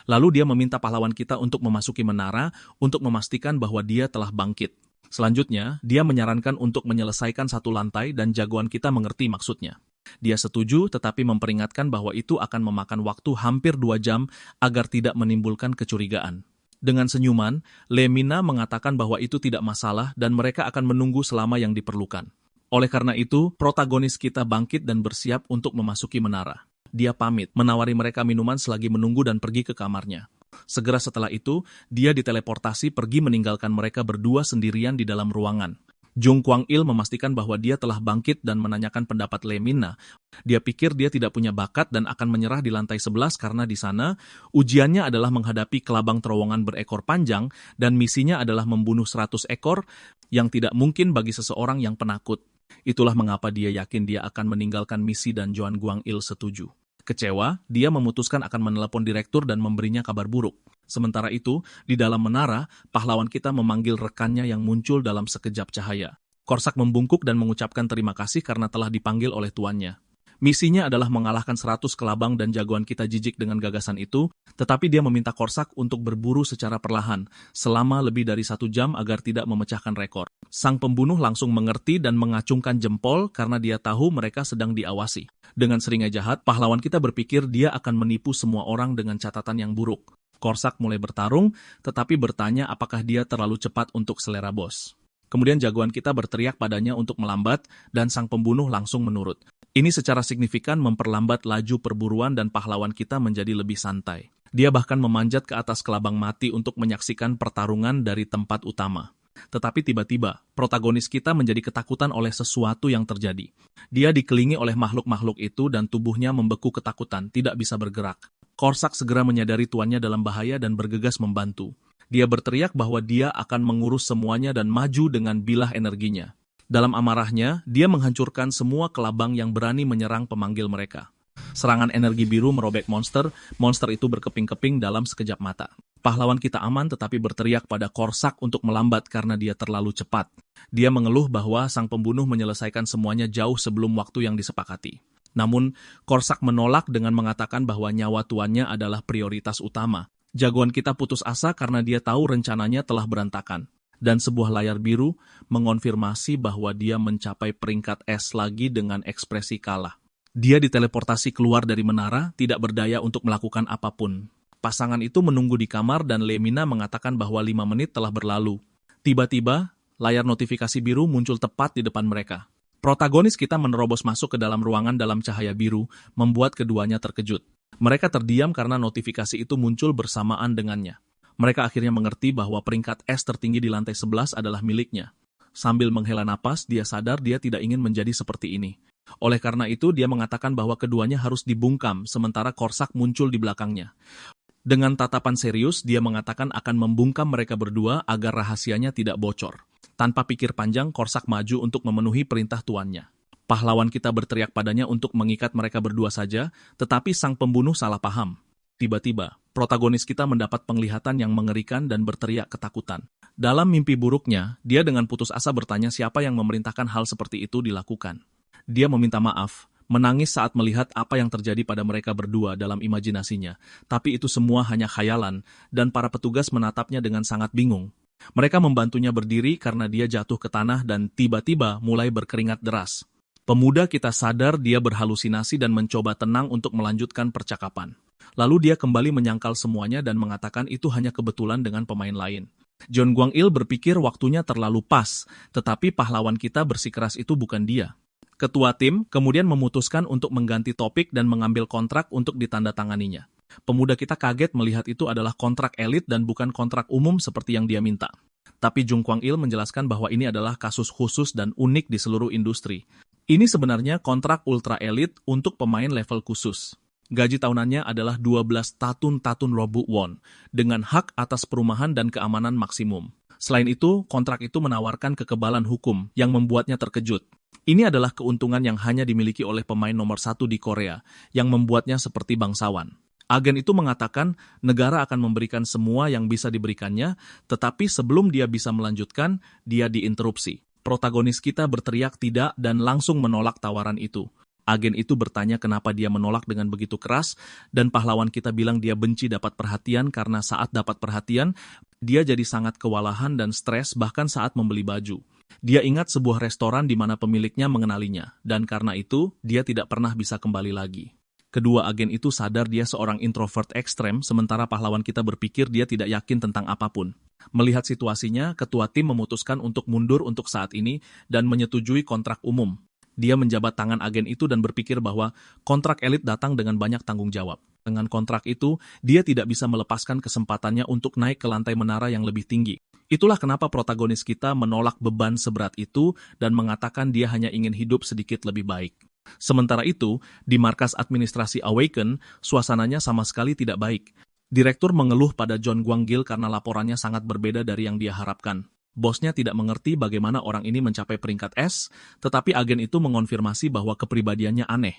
Lalu dia meminta pahlawan kita untuk memasuki menara untuk memastikan bahwa dia telah bangkit. Selanjutnya, dia menyarankan untuk menyelesaikan 1 lantai dan jagoan kita mengerti maksudnya. Dia setuju tetapi memperingatkan bahwa itu akan memakan waktu hampir 2 jam agar tidak menimbulkan kecurigaan. Dengan senyuman, Lee Min-na mengatakan bahwa itu tidak masalah dan mereka akan menunggu selama yang diperlukan. Oleh karena itu, protagonis kita bangkit dan bersiap untuk memasuki menara. Dia pamit, menawari mereka minuman selagi menunggu dan pergi ke kamarnya. Segera setelah itu, dia diteleportasi pergi meninggalkan mereka berdua sendirian di dalam ruangan. John Guang-il memastikan bahwa dia telah bangkit dan menanyakan pendapat Lee Min-na. Dia pikir dia tidak punya bakat dan akan menyerah di lantai 11 karena di sana, ujiannya adalah menghadapi kelabang terowongan berekor panjang dan misinya adalah membunuh 100 ekor yang tidak mungkin bagi seseorang yang penakut. Itulah mengapa dia yakin dia akan meninggalkan misi dan John Guang-il setuju. Kecewa, dia memutuskan akan menelepon direktur dan memberinya kabar buruk. Sementara itu, di dalam menara, pahlawan kita memanggil rekannya yang muncul dalam sekejap cahaya. Korsak membungkuk dan mengucapkan terima kasih karena telah dipanggil oleh tuannya. Misinya adalah mengalahkan 100 kelabang dan jagoan kita jijik dengan gagasan itu, tetapi dia meminta Korsak untuk berburu secara perlahan, selama lebih dari 1 jam agar tidak memecahkan rekor. Sang pembunuh langsung mengerti dan mengacungkan jempol karena dia tahu mereka sedang diawasi. Dengan seringai jahat, pahlawan kita berpikir dia akan menipu semua orang dengan catatan yang buruk. Korsak mulai bertarung, tetapi bertanya apakah dia terlalu cepat untuk selera bos. Kemudian jagoan kita berteriak padanya untuk melambat, dan sang pembunuh langsung menurut. Ini secara signifikan memperlambat laju perburuan dan pahlawan kita menjadi lebih santai. Dia bahkan memanjat ke atas kelabang mati untuk menyaksikan pertarungan dari tempat utama. Tetapi tiba-tiba, protagonis kita menjadi ketakutan oleh sesuatu yang terjadi. Dia dikelilingi oleh makhluk-makhluk itu dan tubuhnya membeku ketakutan, tidak bisa bergerak. Korsak segera menyadari tuannya dalam bahaya dan bergegas membantu. Dia berteriak bahwa dia akan mengurus semuanya dan maju dengan bilah energinya. Dalam amarahnya, dia menghancurkan semua kelabang yang berani menyerang pemanggil mereka. Serangan energi biru merobek monster itu berkeping-keping dalam sekejap mata. Pahlawan kita aman tetapi berteriak pada Korsak untuk melambat karena dia terlalu cepat. Dia mengeluh bahwa sang pembunuh menyelesaikan semuanya jauh sebelum waktu yang disepakati. Namun, Korsak menolak dengan mengatakan bahwa nyawa tuannya adalah prioritas utama. Jagoan kita putus asa karena dia tahu rencananya telah berantakan. Dan sebuah layar biru mengonfirmasi bahwa dia mencapai peringkat S lagi dengan ekspresi kalah. Dia diteleportasi keluar dari menara, tidak berdaya untuk melakukan apapun. Pasangan itu menunggu di kamar dan Lemina mengatakan bahwa 5 menit telah berlalu. Tiba-tiba, layar notifikasi biru muncul tepat di depan mereka. Protagonis kita menerobos masuk ke dalam ruangan dalam cahaya biru, membuat keduanya terkejut. Mereka terdiam karena notifikasi itu muncul bersamaan dengannya. Mereka akhirnya mengerti bahwa peringkat S tertinggi di lantai 11 adalah miliknya. Sambil menghela napas, dia sadar dia tidak ingin menjadi seperti ini. Oleh karena itu, dia mengatakan bahwa keduanya harus dibungkam, sementara Korsak muncul di belakangnya. Dengan tatapan serius, dia mengatakan akan membungkam mereka berdua agar rahasianya tidak bocor. Tanpa pikir panjang, Korsak maju untuk memenuhi perintah tuannya. Pahlawan kita berteriak padanya untuk mengikat mereka berdua saja, tetapi sang pembunuh salah paham. Tiba-tiba, protagonis kita mendapat penglihatan yang mengerikan dan berteriak ketakutan. Dalam mimpi buruknya, dia dengan putus asa bertanya siapa yang memerintahkan hal seperti itu dilakukan. Dia meminta maaf, menangis saat melihat apa yang terjadi pada mereka berdua dalam imajinasinya. Tapi itu semua hanya khayalan, dan para petugas menatapnya dengan sangat bingung. Mereka membantunya berdiri karena dia jatuh ke tanah dan tiba-tiba mulai berkeringat deras. Pemuda kita sadar dia berhalusinasi dan mencoba tenang untuk melanjutkan percakapan. Lalu dia kembali menyangkal semuanya dan mengatakan itu hanya kebetulan dengan pemain lain. John Guang-il berpikir waktunya terlalu pas, tetapi pahlawan kita bersikeras itu bukan dia. Ketua tim kemudian memutuskan untuk mengganti topik dan mengambil kontrak untuk ditandatanganinya. Pemuda kita kaget melihat itu adalah kontrak elit dan bukan kontrak umum seperti yang dia minta. Tapi Jung Kwang-il menjelaskan bahwa ini adalah kasus khusus dan unik di seluruh industri. Ini sebenarnya kontrak ultra elit untuk pemain level khusus. Gaji tahunannya adalah 12 tatun robu won, dengan hak atas perumahan dan keamanan maksimum. Selain itu, kontrak itu menawarkan kekebalan hukum yang membuatnya terkejut. Ini adalah keuntungan yang hanya dimiliki oleh pemain nomor 1 di Korea, yang membuatnya seperti bangsawan. Agen itu mengatakan negara akan memberikan semua yang bisa diberikannya, tetapi sebelum dia bisa melanjutkan, dia diinterupsi. Protagonis kita berteriak tidak dan langsung menolak tawaran itu. Agen itu bertanya kenapa dia menolak dengan begitu keras, dan pahlawan kita bilang dia benci dapat perhatian karena saat dapat perhatian, dia jadi sangat kewalahan dan stres bahkan saat membeli baju. Dia ingat sebuah restoran di mana pemiliknya mengenalinya, dan karena itu, dia tidak pernah bisa kembali lagi. Kedua agen itu sadar dia seorang introvert ekstrem, sementara pahlawan kita berpikir dia tidak yakin tentang apapun. Melihat situasinya, ketua tim memutuskan untuk mundur untuk saat ini dan menyetujui kontrak umum. Dia menjabat tangan agen itu dan berpikir bahwa kontrak elit datang dengan banyak tanggung jawab. Dengan kontrak itu, dia tidak bisa melepaskan kesempatannya untuk naik ke lantai menara yang lebih tinggi. Itulah kenapa protagonis kita menolak beban seberat itu dan mengatakan dia hanya ingin hidup sedikit lebih baik. Sementara itu, di markas administrasi Awaken, suasananya sama sekali tidak baik. Direktur mengeluh pada John Guang-il karena laporannya sangat berbeda dari yang dia harapkan. Bosnya tidak mengerti bagaimana orang ini mencapai peringkat S, tetapi agen itu mengonfirmasi bahwa kepribadiannya aneh.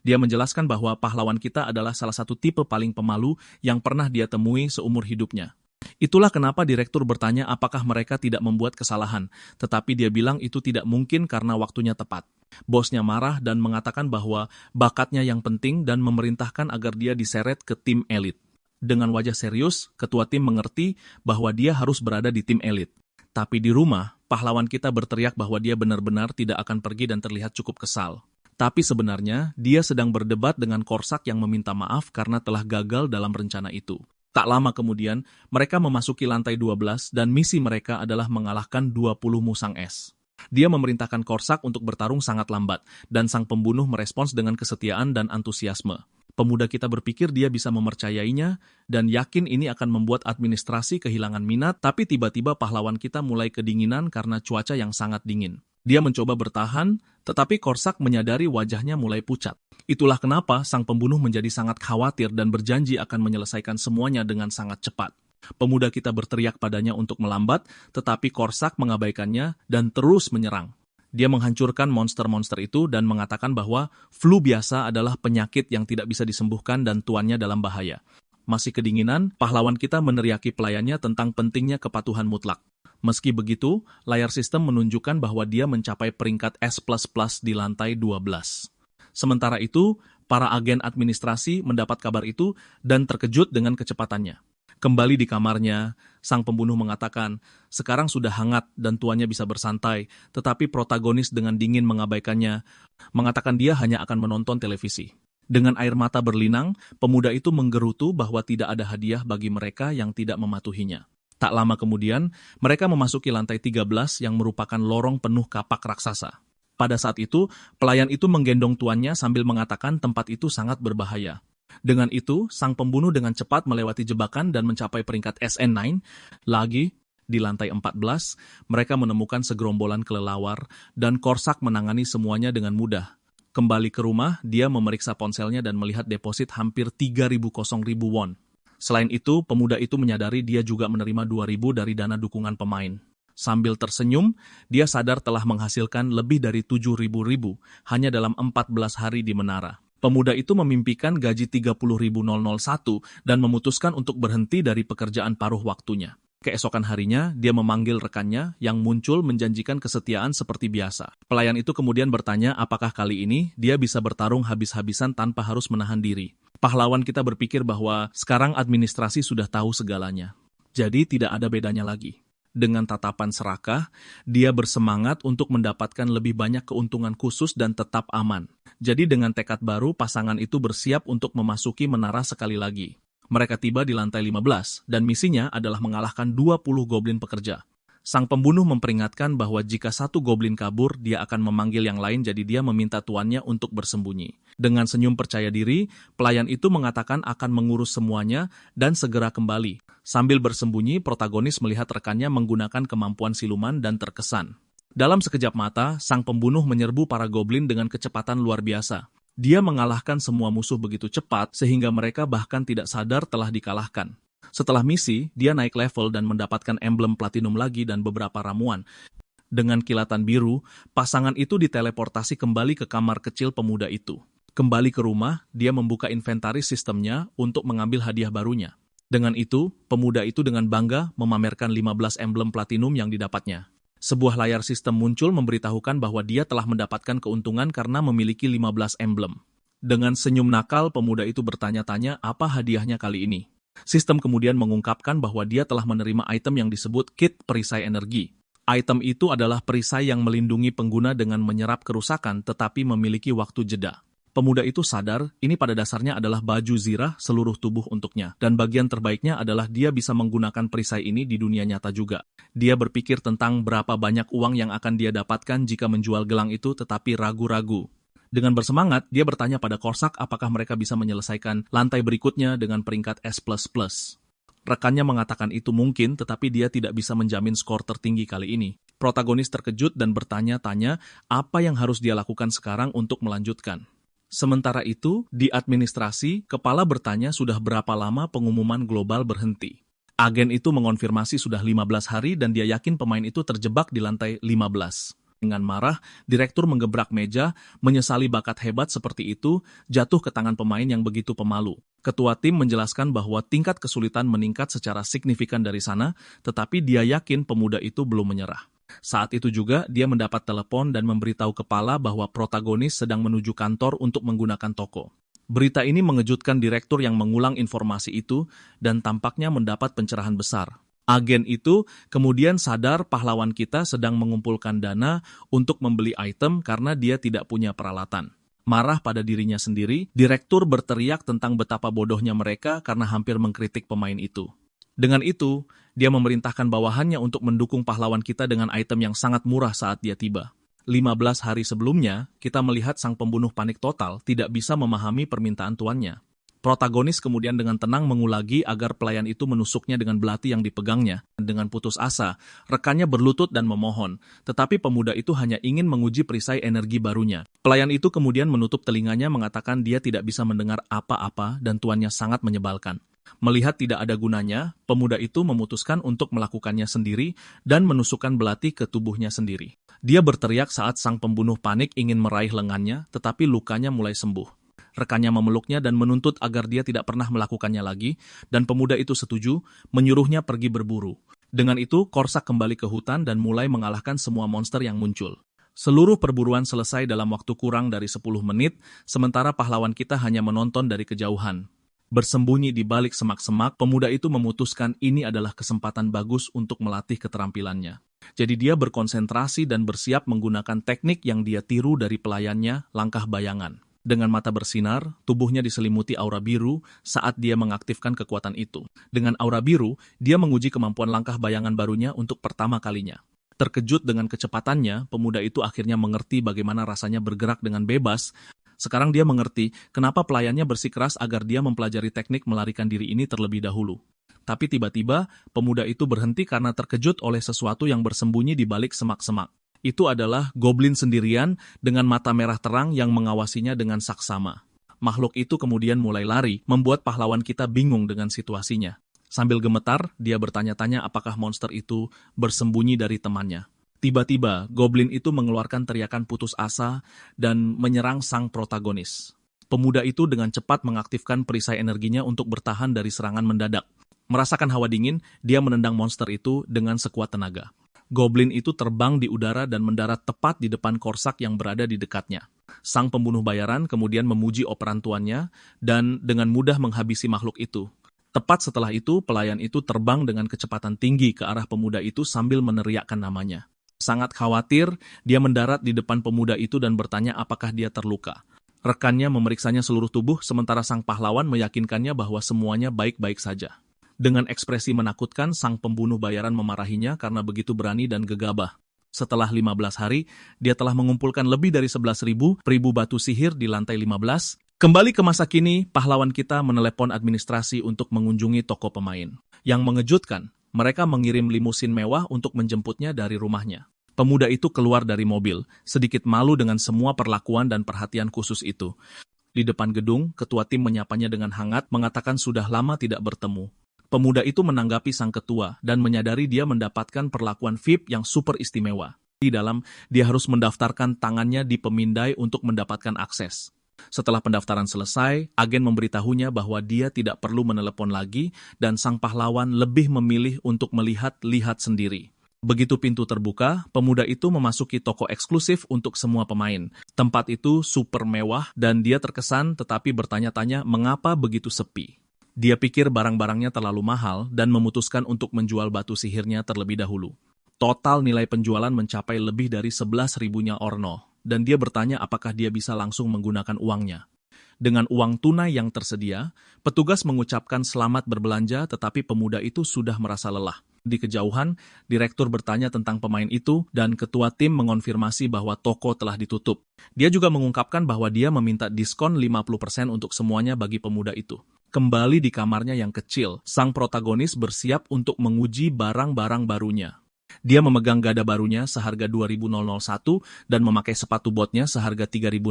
Dia menjelaskan bahwa pahlawan kita adalah salah satu tipe paling pemalu yang pernah dia temui seumur hidupnya. Itulah kenapa direktur bertanya apakah mereka tidak membuat kesalahan, tetapi dia bilang itu tidak mungkin karena waktunya tepat. Bosnya marah dan mengatakan bahwa bakatnya yang penting dan memerintahkan agar dia diseret ke tim elit. Dengan wajah serius, ketua tim mengerti bahwa dia harus berada di tim elit. Tapi di rumah, pahlawan kita berteriak bahwa dia benar-benar tidak akan pergi dan terlihat cukup kesal. Tapi sebenarnya, dia sedang berdebat dengan Korsak yang meminta maaf karena telah gagal dalam rencana itu. Tak lama kemudian, mereka memasuki lantai 12 dan misi mereka adalah mengalahkan 20 musang es. Dia memerintahkan Korsak untuk bertarung sangat lambat, dan sang pembunuh merespons dengan kesetiaan dan antusiasme. Pemuda kita berpikir dia bisa mempercayainya, dan yakin ini akan membuat administrasi kehilangan minat, tapi tiba-tiba pahlawan kita mulai kedinginan karena cuaca yang sangat dingin. Dia mencoba bertahan, tetapi Korsak menyadari wajahnya mulai pucat. Itulah kenapa sang pembunuh menjadi sangat khawatir dan berjanji akan menyelesaikan semuanya dengan sangat cepat. Pemuda kita berteriak padanya untuk melambat, tetapi Korsak mengabaikannya dan terus menyerang. Dia menghancurkan monster-monster itu dan mengatakan bahwa flu biasa adalah penyakit yang tidak bisa disembuhkan dan tuannya dalam bahaya. Masih kedinginan, pahlawan kita meneriaki pelayannya tentang pentingnya kepatuhan mutlak. Meski begitu, layar sistem menunjukkan bahwa dia mencapai peringkat S++ di lantai 12. Sementara itu, para agen administrasi mendapat kabar itu dan terkejut dengan kecepatannya. Kembali di kamarnya, sang pembunuh mengatakan, sekarang sudah hangat dan tuannya bisa bersantai, tetapi protagonis dengan dingin mengabaikannya, mengatakan dia hanya akan menonton televisi. Dengan air mata berlinang, pemuda itu menggerutu bahwa tidak ada hadiah bagi mereka yang tidak mematuhinya. Tak lama kemudian, mereka memasuki lantai 13 yang merupakan lorong penuh kapak raksasa. Pada saat itu, pelayan itu menggendong tuannya sambil mengatakan tempat itu sangat berbahaya. Dengan itu, sang pembunuh dengan cepat melewati jebakan dan mencapai peringkat SN9. Lagi, di lantai 14, mereka menemukan segerombolan kelelawar dan Korsak menangani semuanya dengan mudah. Kembali ke rumah, dia memeriksa ponselnya dan melihat deposit hampir 3.000 won. Selain itu, pemuda itu menyadari dia juga menerima 2.000 dari dana dukungan pemain. Sambil tersenyum, dia sadar telah menghasilkan lebih dari 7.000 hanya dalam 14 hari di menara. Pemuda itu memimpikan gaji 30.001 dan memutuskan untuk berhenti dari pekerjaan paruh waktunya. Keesokan harinya, dia memanggil rekannya yang muncul menjanjikan kesetiaan seperti biasa. Pelayan itu kemudian bertanya apakah kali ini dia bisa bertarung habis-habisan tanpa harus menahan diri. Pahlawan kita berpikir bahwa sekarang administrasi sudah tahu segalanya. Jadi tidak ada bedanya lagi. Dengan tatapan serakah, dia bersemangat untuk mendapatkan lebih banyak keuntungan khusus dan tetap aman. Jadi dengan tekad baru, pasangan itu bersiap untuk memasuki menara sekali lagi. Mereka tiba di lantai 15, dan misinya adalah mengalahkan 20 goblin pekerja. Sang pembunuh memperingatkan bahwa jika satu goblin kabur, dia akan memanggil yang lain jadi dia meminta tuannya untuk bersembunyi. Dengan senyum percaya diri, pelayan itu mengatakan akan mengurus semuanya dan segera kembali. Sambil bersembunyi, protagonis melihat rekannya menggunakan kemampuan siluman dan terkesan. Dalam sekejap mata, sang pembunuh menyerbu para goblin dengan kecepatan luar biasa. Dia mengalahkan semua musuh begitu cepat sehingga mereka bahkan tidak sadar telah dikalahkan. Setelah misi, dia naik level dan mendapatkan emblem platinum lagi dan beberapa ramuan. Dengan kilatan biru, pasangan itu diteleportasi kembali ke kamar kecil pemuda itu. Kembali ke rumah, dia membuka inventaris sistemnya untuk mengambil hadiah barunya. Dengan itu, pemuda itu dengan bangga memamerkan 15 emblem platinum yang didapatnya. Sebuah layar sistem muncul memberitahukan bahwa dia telah mendapatkan keuntungan karena memiliki 15 emblem. Dengan senyum nakal, pemuda itu bertanya-tanya apa hadiahnya kali ini. Sistem kemudian mengungkapkan bahwa dia telah menerima item yang disebut kit perisai energi. Item itu adalah perisai yang melindungi pengguna dengan menyerap kerusakan tetapi memiliki waktu jeda. Pemuda itu sadar ini pada dasarnya adalah baju zirah seluruh tubuh untuknya, dan bagian terbaiknya adalah dia bisa menggunakan perisai ini di dunia nyata juga. Dia berpikir tentang berapa banyak uang yang akan dia dapatkan jika menjual gelang itu tetapi ragu-ragu. Dengan bersemangat, dia bertanya pada Korsak apakah mereka bisa menyelesaikan lantai berikutnya dengan peringkat S++. Rekannya mengatakan itu mungkin, tetapi dia tidak bisa menjamin skor tertinggi kali ini. Protagonis terkejut dan bertanya-tanya apa yang harus dia lakukan sekarang untuk melanjutkan. Sementara itu, di administrasi, kepala bertanya sudah berapa lama pengumuman global berhenti. Agen itu mengonfirmasi sudah 15 hari dan dia yakin pemain itu terjebak di lantai 15. Dengan marah, direktur menggebrak meja, menyesali bakat hebat seperti itu, jatuh ke tangan pemain yang begitu pemalu. Ketua tim menjelaskan bahwa tingkat kesulitan meningkat secara signifikan dari sana, tetapi dia yakin pemuda itu belum menyerah. Saat itu juga, dia mendapat telepon dan memberitahu kepala bahwa protagonis sedang menuju kantor untuk menggunakan toko. Berita ini mengejutkan direktur yang mengulang informasi itu dan tampaknya mendapat pencerahan besar. Agen itu kemudian sadar pahlawan kita sedang mengumpulkan dana untuk membeli item karena dia tidak punya peralatan. Marah pada dirinya sendiri, direktur berteriak tentang betapa bodohnya mereka karena hampir mengkritik pemain itu. Dengan itu, dia memerintahkan bawahannya untuk mendukung pahlawan kita dengan item yang sangat murah saat dia tiba. 15 hari sebelumnya, kita melihat sang pembunuh panik total tidak bisa memahami permintaan tuannya. Protagonis kemudian dengan tenang mengulagi agar pelayan itu menusuknya dengan belati yang dipegangnya. Dengan putus asa, rekannya berlutut dan memohon, tetapi pemuda itu hanya ingin menguji perisai energi barunya. Pelayan itu kemudian menutup telinganya mengatakan dia tidak bisa mendengar apa-apa dan tuannya sangat menyebalkan. Melihat tidak ada gunanya, pemuda itu memutuskan untuk melakukannya sendiri dan menusukkan belati ke tubuhnya sendiri. Dia berteriak saat sang pembunuh panik ingin meraih lengannya, tetapi lukanya mulai sembuh. Rekannya memeluknya dan menuntut agar dia tidak pernah melakukannya lagi, dan pemuda itu setuju, menyuruhnya pergi berburu. Dengan itu, Korsak kembali ke hutan dan mulai mengalahkan semua monster yang muncul. Seluruh perburuan selesai dalam waktu kurang dari 10 menit, sementara pahlawan kita hanya menonton dari kejauhan. Bersembunyi di balik semak-semak, pemuda itu memutuskan ini adalah kesempatan bagus untuk melatih keterampilannya. Jadi dia berkonsentrasi dan bersiap menggunakan teknik yang dia tiru dari pelayannya, langkah bayangan. Dengan mata bersinar, tubuhnya diselimuti aura biru saat dia mengaktifkan kekuatan itu. Dengan aura biru, dia menguji kemampuan langkah bayangan barunya untuk pertama kalinya. Terkejut dengan kecepatannya, pemuda itu akhirnya mengerti bagaimana rasanya bergerak dengan bebas. Sekarang dia mengerti kenapa pelayannya bersikeras agar dia mempelajari teknik melarikan diri ini terlebih dahulu. Tapi tiba-tiba, pemuda itu berhenti karena terkejut oleh sesuatu yang bersembunyi di balik semak-semak. Itu adalah goblin sendirian dengan mata merah terang yang mengawasinya dengan saksama. Makhluk itu kemudian mulai lari, membuat pahlawan kita bingung dengan situasinya. Sambil gemetar, dia bertanya-tanya apakah monster itu bersembunyi dari temannya. Tiba-tiba, goblin itu mengeluarkan teriakan putus asa dan menyerang sang protagonis. Pemuda itu dengan cepat mengaktifkan perisai energinya untuk bertahan dari serangan mendadak. Merasakan hawa dingin, dia menendang monster itu dengan sekuat tenaga. Goblin itu terbang di udara dan mendarat tepat di depan Korsak yang berada di dekatnya. Sang pembunuh bayaran kemudian memuji operan tuannya dan dengan mudah menghabisi makhluk itu. Tepat setelah itu, pelayan itu terbang dengan kecepatan tinggi ke arah pemuda itu sambil meneriakkan namanya. Sangat khawatir, dia mendarat di depan pemuda itu dan bertanya apakah dia terluka. Rekannya memeriksanya seluruh tubuh, sementara sang pahlawan meyakinkannya bahwa semuanya baik-baik saja. Dengan ekspresi menakutkan, sang pembunuh bayaran memarahinya karena begitu berani dan gegabah. Setelah 15 hari, dia telah mengumpulkan lebih dari 11.000 peribu batu sihir di lantai 15. Kembali ke masa kini, pahlawan kita menelepon administrasi untuk mengunjungi toko pemain. Yang mengejutkan, mereka mengirim limusin mewah untuk menjemputnya dari rumahnya. Pemuda itu keluar dari mobil, sedikit malu dengan semua perlakuan dan perhatian khusus itu. Di depan gedung, ketua tim menyapanya dengan hangat, mengatakan sudah lama tidak bertemu. Pemuda itu menanggapi sang ketua dan menyadari dia mendapatkan perlakuan VIP yang super istimewa. Di dalam, dia harus mendaftarkan tangannya di pemindai untuk mendapatkan akses. Setelah pendaftaran selesai, agen memberitahunya bahwa dia tidak perlu menelepon lagi dan sang pahlawan lebih memilih untuk melihat-lihat sendiri. Begitu pintu terbuka, pemuda itu memasuki toko eksklusif untuk semua pemain. Tempat itu super mewah dan dia terkesan tetapi bertanya-tanya mengapa begitu sepi. Dia pikir barang-barangnya terlalu mahal dan memutuskan untuk menjual batu sihirnya terlebih dahulu. Total nilai penjualan mencapai lebih dari 11.000-nya orno, dan dia bertanya apakah dia bisa langsung menggunakan uangnya. Dengan uang tunai yang tersedia, petugas mengucapkan selamat berbelanja tetapi pemuda itu sudah merasa lelah. Di kejauhan, direktur bertanya tentang pemain itu dan ketua tim mengonfirmasi bahwa toko telah ditutup. Dia juga mengungkapkan bahwa dia meminta diskon 50% untuk semuanya bagi pemuda itu. Kembali di kamarnya yang kecil, sang protagonis bersiap untuk menguji barang-barang barunya. Dia memegang gada barunya seharga 2.001 dan memakai sepatu botnya seharga 3.002.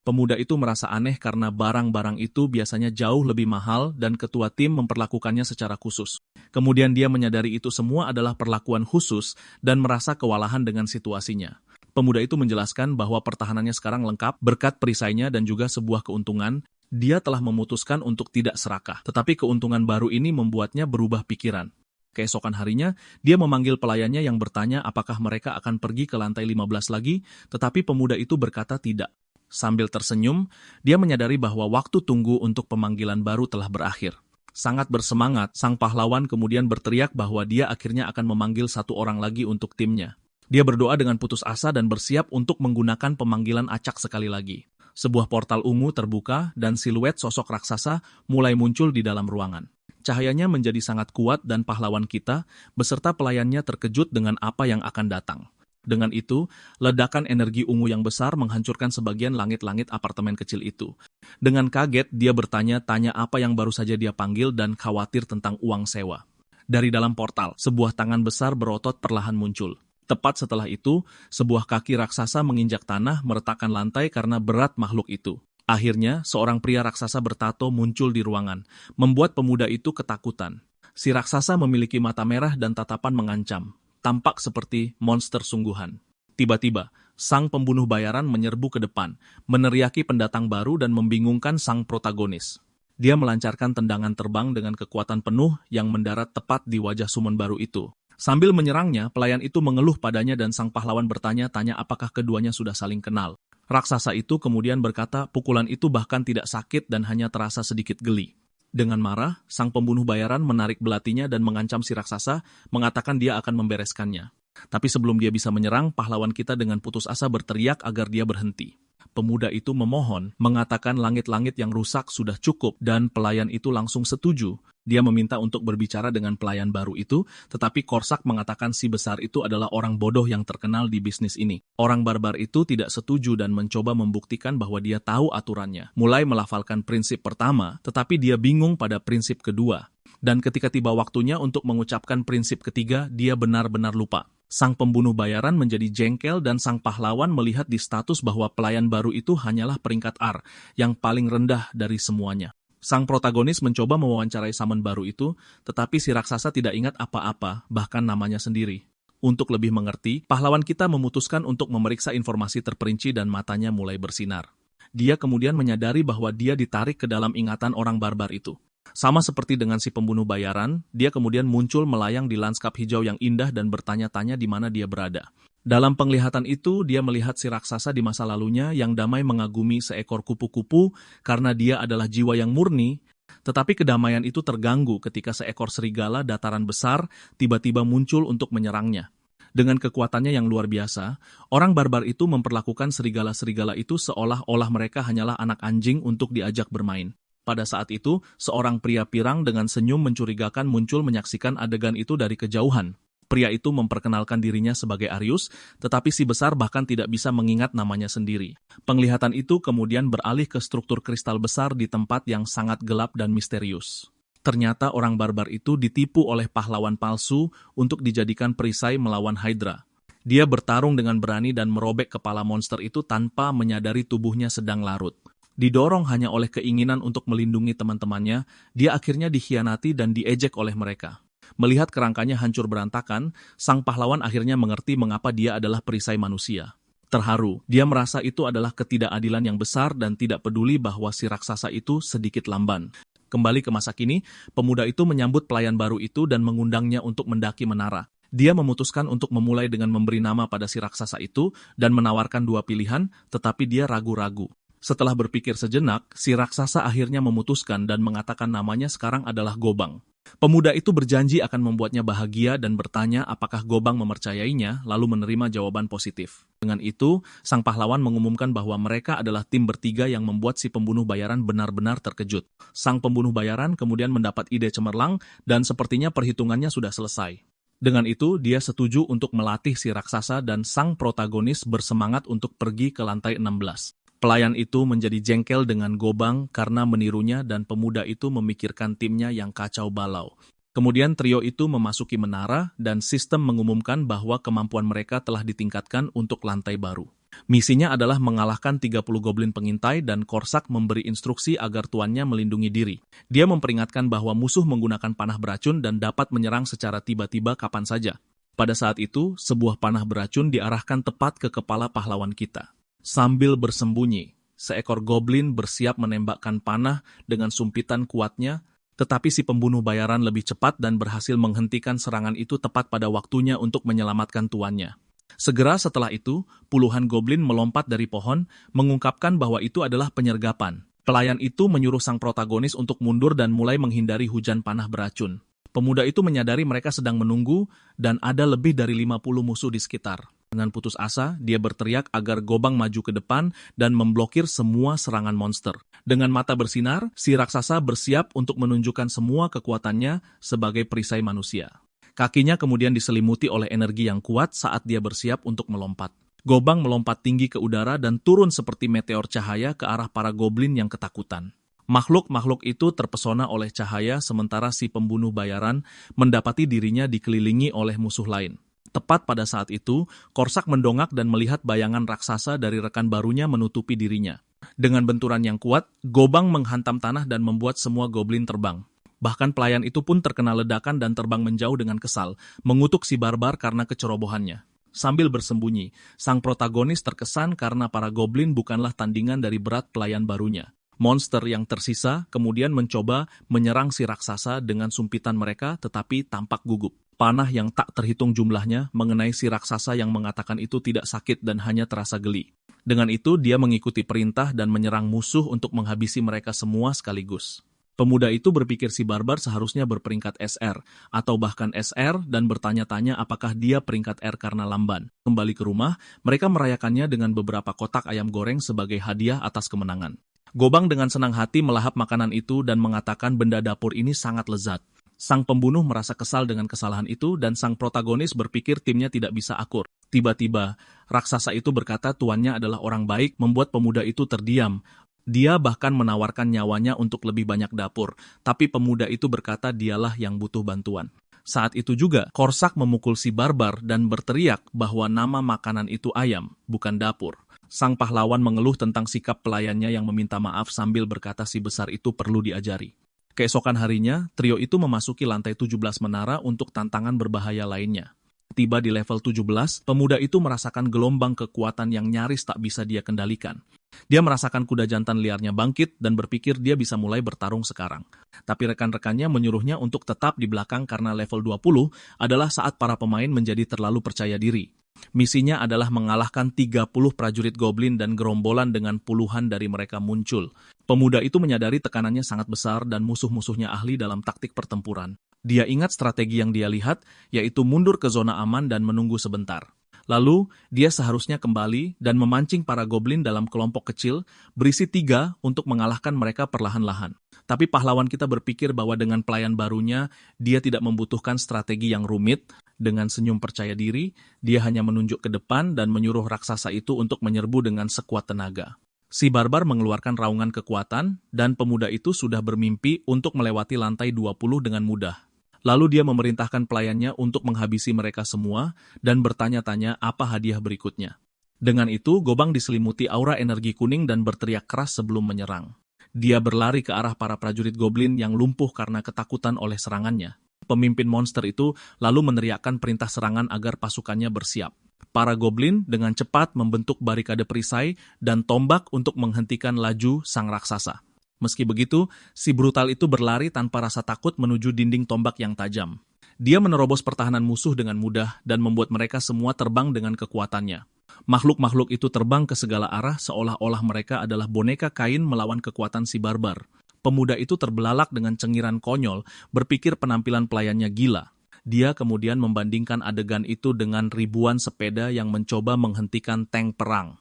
Pemuda itu merasa aneh karena barang-barang itu biasanya jauh lebih mahal dan ketua tim memperlakukannya secara khusus. Kemudian dia menyadari itu semua adalah perlakuan khusus dan merasa kewalahan dengan situasinya. Pemuda itu menjelaskan bahwa pertahanannya sekarang lengkap berkat perisainya dan juga sebuah keuntungan. Dia telah memutuskan untuk tidak serakah, tetapi keuntungan baru ini membuatnya berubah pikiran. Keesokan harinya, dia memanggil pelayannya yang bertanya apakah mereka akan pergi ke lantai 15 lagi, tetapi pemuda itu berkata tidak. Sambil tersenyum, dia menyadari bahwa waktu tunggu untuk pemanggilan baru telah berakhir. Sangat bersemangat, sang pahlawan kemudian berteriak bahwa dia akhirnya akan memanggil satu orang lagi untuk timnya. Dia berdoa dengan putus asa dan bersiap untuk menggunakan pemanggilan acak sekali lagi. Sebuah portal ungu terbuka dan siluet sosok raksasa mulai muncul di dalam ruangan. Cahayanya menjadi sangat kuat dan pahlawan kita beserta pelayannya terkejut dengan apa yang akan datang. Dengan itu, ledakan energi ungu yang besar menghancurkan sebagian langit-langit apartemen kecil itu. Dengan kaget, dia bertanya-tanya apa yang baru saja dia panggil dan khawatir tentang uang sewa. Dari dalam portal, sebuah tangan besar berotot perlahan muncul. Tepat setelah itu, sebuah kaki raksasa menginjak tanah meretakkan lantai karena berat makhluk itu. Akhirnya, seorang pria raksasa bertato muncul di ruangan, membuat pemuda itu ketakutan. Si raksasa memiliki mata merah dan tatapan mengancam, tampak seperti monster sungguhan. Tiba-tiba, sang pembunuh bayaran menyerbu ke depan, meneriaki pendatang baru dan membingungkan sang protagonis. Dia melancarkan tendangan terbang dengan kekuatan penuh yang mendarat tepat di wajah summon baru itu. Sambil menyerangnya, pelayan itu mengeluh padanya dan sang pahlawan bertanya-tanya apakah keduanya sudah saling kenal. Raksasa itu kemudian berkata pukulan itu bahkan tidak sakit dan hanya terasa sedikit geli. Dengan marah, sang pembunuh bayaran menarik belatinya dan mengancam si raksasa, mengatakan dia akan membereskannya. Tapi sebelum dia bisa menyerang, pahlawan kita dengan putus asa berteriak agar dia berhenti. Pemuda itu memohon, mengatakan langit-langit yang rusak sudah cukup dan pelayan itu langsung setuju. Dia meminta untuk berbicara dengan pelayan baru itu, tetapi Korsak mengatakan si besar itu adalah orang bodoh yang terkenal di bisnis ini. Orang barbar itu tidak setuju dan mencoba membuktikan bahwa dia tahu aturannya. Mulai melafalkan prinsip pertama, tetapi dia bingung pada prinsip kedua. Dan ketika tiba waktunya untuk mengucapkan prinsip ketiga, dia benar-benar lupa. Sang pembunuh bayaran menjadi jengkel dan sang pahlawan melihat di status bahwa pelayan baru itu hanyalah peringkat R, yang paling rendah dari semuanya. Sang protagonis mencoba mewawancarai summon baru itu, tetapi si raksasa tidak ingat apa-apa, bahkan namanya sendiri. Untuk lebih mengerti, pahlawan kita memutuskan untuk memeriksa informasi terperinci dan matanya mulai bersinar. Dia kemudian menyadari bahwa dia ditarik ke dalam ingatan orang barbar itu. Sama seperti dengan si pembunuh bayaran, dia kemudian muncul melayang di lanskap hijau yang indah dan bertanya-tanya di mana dia berada. Dalam penglihatan itu, dia melihat si raksasa di masa lalunya yang damai mengagumi seekor kupu-kupu karena dia adalah jiwa yang murni, tetapi kedamaian itu terganggu ketika seekor serigala dataran besar tiba-tiba muncul untuk menyerangnya. Dengan kekuatannya yang luar biasa, orang barbar itu memperlakukan serigala-serigala itu seolah-olah mereka hanyalah anak anjing untuk diajak bermain. Pada saat itu, seorang pria pirang dengan senyum mencurigakan muncul menyaksikan adegan itu dari kejauhan. Pria itu memperkenalkan dirinya sebagai Arius, tetapi si besar bahkan tidak bisa mengingat namanya sendiri. Penglihatan itu kemudian beralih ke struktur kristal besar di tempat yang sangat gelap dan misterius. Ternyata orang barbar itu ditipu oleh pahlawan palsu untuk dijadikan perisai melawan Hydra. Dia bertarung dengan berani dan merobek kepala monster itu tanpa menyadari tubuhnya sedang larut. Didorong hanya oleh keinginan untuk melindungi teman-temannya, dia akhirnya dikhianati dan diejek oleh mereka. Melihat kerangkanya hancur berantakan, sang pahlawan akhirnya mengerti mengapa dia adalah perisai manusia. Terharu, dia merasa itu adalah ketidakadilan yang besar dan tidak peduli bahwa si raksasa itu sedikit lamban. Kembali ke masa kini, pemuda itu menyambut pelayan baru itu dan mengundangnya untuk mendaki menara. Dia memutuskan untuk memulai dengan memberi nama pada si raksasa itu dan menawarkan dua pilihan, tetapi dia ragu-ragu. Setelah berpikir sejenak, si raksasa akhirnya memutuskan dan mengatakan namanya sekarang adalah Gobang. Pemuda itu berjanji akan membuatnya bahagia dan bertanya apakah Gobang mempercayainya, lalu menerima jawaban positif. Dengan itu, sang pahlawan mengumumkan bahwa mereka adalah tim bertiga yang membuat si pembunuh bayaran benar-benar terkejut. Sang pembunuh bayaran kemudian mendapat ide cemerlang dan sepertinya perhitungannya sudah selesai. Dengan itu, dia setuju untuk melatih si raksasa dan sang protagonis bersemangat untuk pergi ke lantai 16. Pelayan itu menjadi jengkel dengan Gobang karena menirunya dan pemuda itu memikirkan timnya yang kacau balau. Kemudian trio itu memasuki menara dan sistem mengumumkan bahwa kemampuan mereka telah ditingkatkan untuk lantai baru. Misinya adalah mengalahkan 30 goblin pengintai dan Korsak memberi instruksi agar tuannya melindungi diri. Dia memperingatkan bahwa musuh menggunakan panah beracun dan dapat menyerang secara tiba-tiba kapan saja. Pada saat itu, sebuah panah beracun diarahkan tepat ke kepala pahlawan kita. Sambil bersembunyi, seekor goblin bersiap menembakkan panah dengan sumpitan kuatnya, tetapi si pembunuh bayaran lebih cepat dan berhasil menghentikan serangan itu tepat pada waktunya untuk menyelamatkan tuannya. Segera setelah itu, puluhan goblin melompat dari pohon, mengungkapkan bahwa itu adalah penyergapan. Pelayan itu menyuruh sang protagonis untuk mundur dan mulai menghindari hujan panah beracun. Pemuda itu menyadari mereka sedang menunggu dan ada lebih dari 50 musuh di sekitar. Dengan putus asa, dia berteriak agar Gobang maju ke depan dan memblokir semua serangan monster. Dengan mata bersinar, si raksasa bersiap untuk menunjukkan semua kekuatannya sebagai perisai manusia. Kakinya kemudian diselimuti oleh energi yang kuat saat dia bersiap untuk melompat. Gobang melompat tinggi ke udara dan turun seperti meteor cahaya ke arah para goblin yang ketakutan. Makhluk-makhluk itu terpesona oleh cahaya sementara si pembunuh bayaran mendapati dirinya dikelilingi oleh musuh lain. Tepat pada saat itu, Korsak mendongak dan melihat bayangan raksasa dari rekan barunya menutupi dirinya. Dengan benturan yang kuat, Gobang menghantam tanah dan membuat semua goblin terbang. Bahkan pelayan itu pun terkena ledakan dan terbang menjauh dengan kesal, mengutuk si barbar karena kecerobohannya. Sambil bersembunyi, sang protagonis terkesan karena para goblin bukanlah tandingan dari berat pelayan barunya. Monster yang tersisa kemudian mencoba menyerang si raksasa dengan sumpitan mereka tetapi tampak gugup. Panah yang tak terhitung jumlahnya mengenai si raksasa yang mengatakan itu tidak sakit dan hanya terasa geli. Dengan itu dia mengikuti perintah dan menyerang musuh untuk menghabisi mereka semua sekaligus. Pemuda itu berpikir si barbar seharusnya berperingkat SR, atau bahkan SR dan bertanya-tanya apakah dia peringkat R karena lamban. Kembali ke rumah, mereka merayakannya dengan beberapa kotak ayam goreng sebagai hadiah atas kemenangan. Gobang dengan senang hati melahap makanan itu dan mengatakan benda dapur ini sangat lezat. Sang pembunuh merasa kesal dengan kesalahan itu dan sang protagonis berpikir timnya tidak bisa akur. Tiba-tiba, raksasa itu berkata tuannya adalah orang baik membuat pemuda itu terdiam. Dia bahkan menawarkan nyawanya untuk lebih banyak dapur, tapi pemuda itu berkata dialah yang butuh bantuan. Saat itu juga, Korsak memukul si barbar dan berteriak bahwa nama makanan itu ayam, bukan dapur. Sang pahlawan mengeluh tentang sikap pelayannya yang meminta maaf sambil berkata si besar itu perlu diajari. Keesokan harinya, trio itu memasuki lantai 17 menara untuk tantangan berbahaya lainnya. Tiba di level 17, pemuda itu merasakan gelombang kekuatan yang nyaris tak bisa dia kendalikan. Dia merasakan kuda jantan liarnya bangkit dan berpikir dia bisa mulai bertarung sekarang. Tapi rekan-rekannya menyuruhnya untuk tetap di belakang karena level 20 adalah saat para pemain menjadi terlalu percaya diri. Misinya adalah mengalahkan 30 prajurit goblin dan gerombolan dengan puluhan dari mereka muncul. Pemuda itu menyadari tekanannya sangat besar dan musuh-musuhnya ahli dalam taktik pertempuran. Dia ingat strategi yang dia lihat, yaitu mundur ke zona aman dan menunggu sebentar. Lalu, dia seharusnya kembali dan memancing para goblin dalam kelompok kecil, berisi 3 untuk mengalahkan mereka perlahan-lahan. Tapi pahlawan kita berpikir bahwa dengan pelayan barunya, dia tidak membutuhkan strategi yang rumit. Dengan senyum percaya diri, dia hanya menunjuk ke depan dan menyuruh raksasa itu untuk menyerbu dengan sekuat tenaga. Si barbar mengeluarkan raungan kekuatan, dan pemuda itu sudah bermimpi untuk melewati lantai 20 dengan mudah. Lalu dia memerintahkan pelayannya untuk menghabisi mereka semua dan bertanya-tanya apa hadiah berikutnya. Dengan itu, Gobang diselimuti aura energi kuning dan berteriak keras sebelum menyerang. Dia berlari ke arah para prajurit goblin yang lumpuh karena ketakutan oleh serangannya. Pemimpin monster itu lalu meneriakkan perintah serangan agar pasukannya bersiap. Para goblin dengan cepat membentuk barikade perisai dan tombak untuk menghentikan laju sang raksasa. Meski begitu, si brutal itu berlari tanpa rasa takut menuju dinding tombak yang tajam. Dia menerobos pertahanan musuh dengan mudah dan membuat mereka semua terbang dengan kekuatannya. Makhluk-makhluk itu terbang ke segala arah seolah-olah mereka adalah boneka kain melawan kekuatan si barbar. Pemuda itu terbelalak dengan cengiran konyol, berpikir penampilan pelayannya gila. Dia kemudian membandingkan adegan itu dengan ribuan sepeda yang mencoba menghentikan tank perang.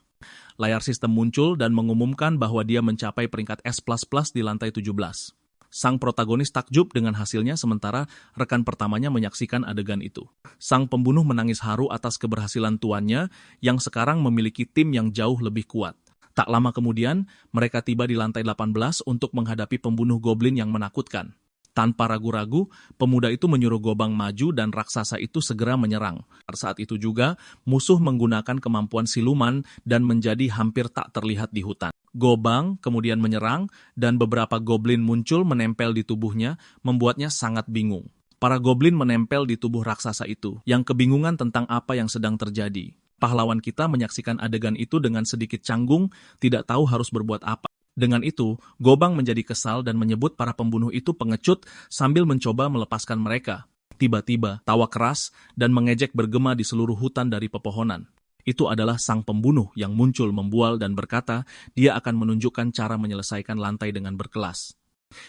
Layar sistem muncul dan mengumumkan bahwa dia mencapai peringkat S++ di lantai 17. Sang protagonis takjub dengan hasilnya sementara rekan pertamanya menyaksikan adegan itu. Sang pembunuh menangis haru atas keberhasilan tuannya yang sekarang memiliki tim yang jauh lebih kuat. Tak lama kemudian, mereka tiba di lantai 18 untuk menghadapi pembunuh goblin yang menakutkan. Tanpa ragu-ragu, pemuda itu menyuruh Gobang maju dan raksasa itu segera menyerang. Saat itu juga, musuh menggunakan kemampuan siluman dan menjadi hampir tak terlihat di hutan. Gobang kemudian menyerang dan beberapa goblin muncul menempel di tubuhnya, membuatnya sangat bingung. Para goblin menempel di tubuh raksasa itu, yang kebingungan tentang apa yang sedang terjadi. Pahlawan kita menyaksikan adegan itu dengan sedikit canggung, tidak tahu harus berbuat apa. Dengan itu, Gobang menjadi kesal dan menyebut para pembunuh itu pengecut sambil mencoba melepaskan mereka. Tiba-tiba, tawa keras dan mengejek bergema di seluruh hutan dari pepohonan. Itu adalah sang pembunuh yang muncul membual dan berkata dia akan menunjukkan cara menyelesaikan lantai dengan berkelas.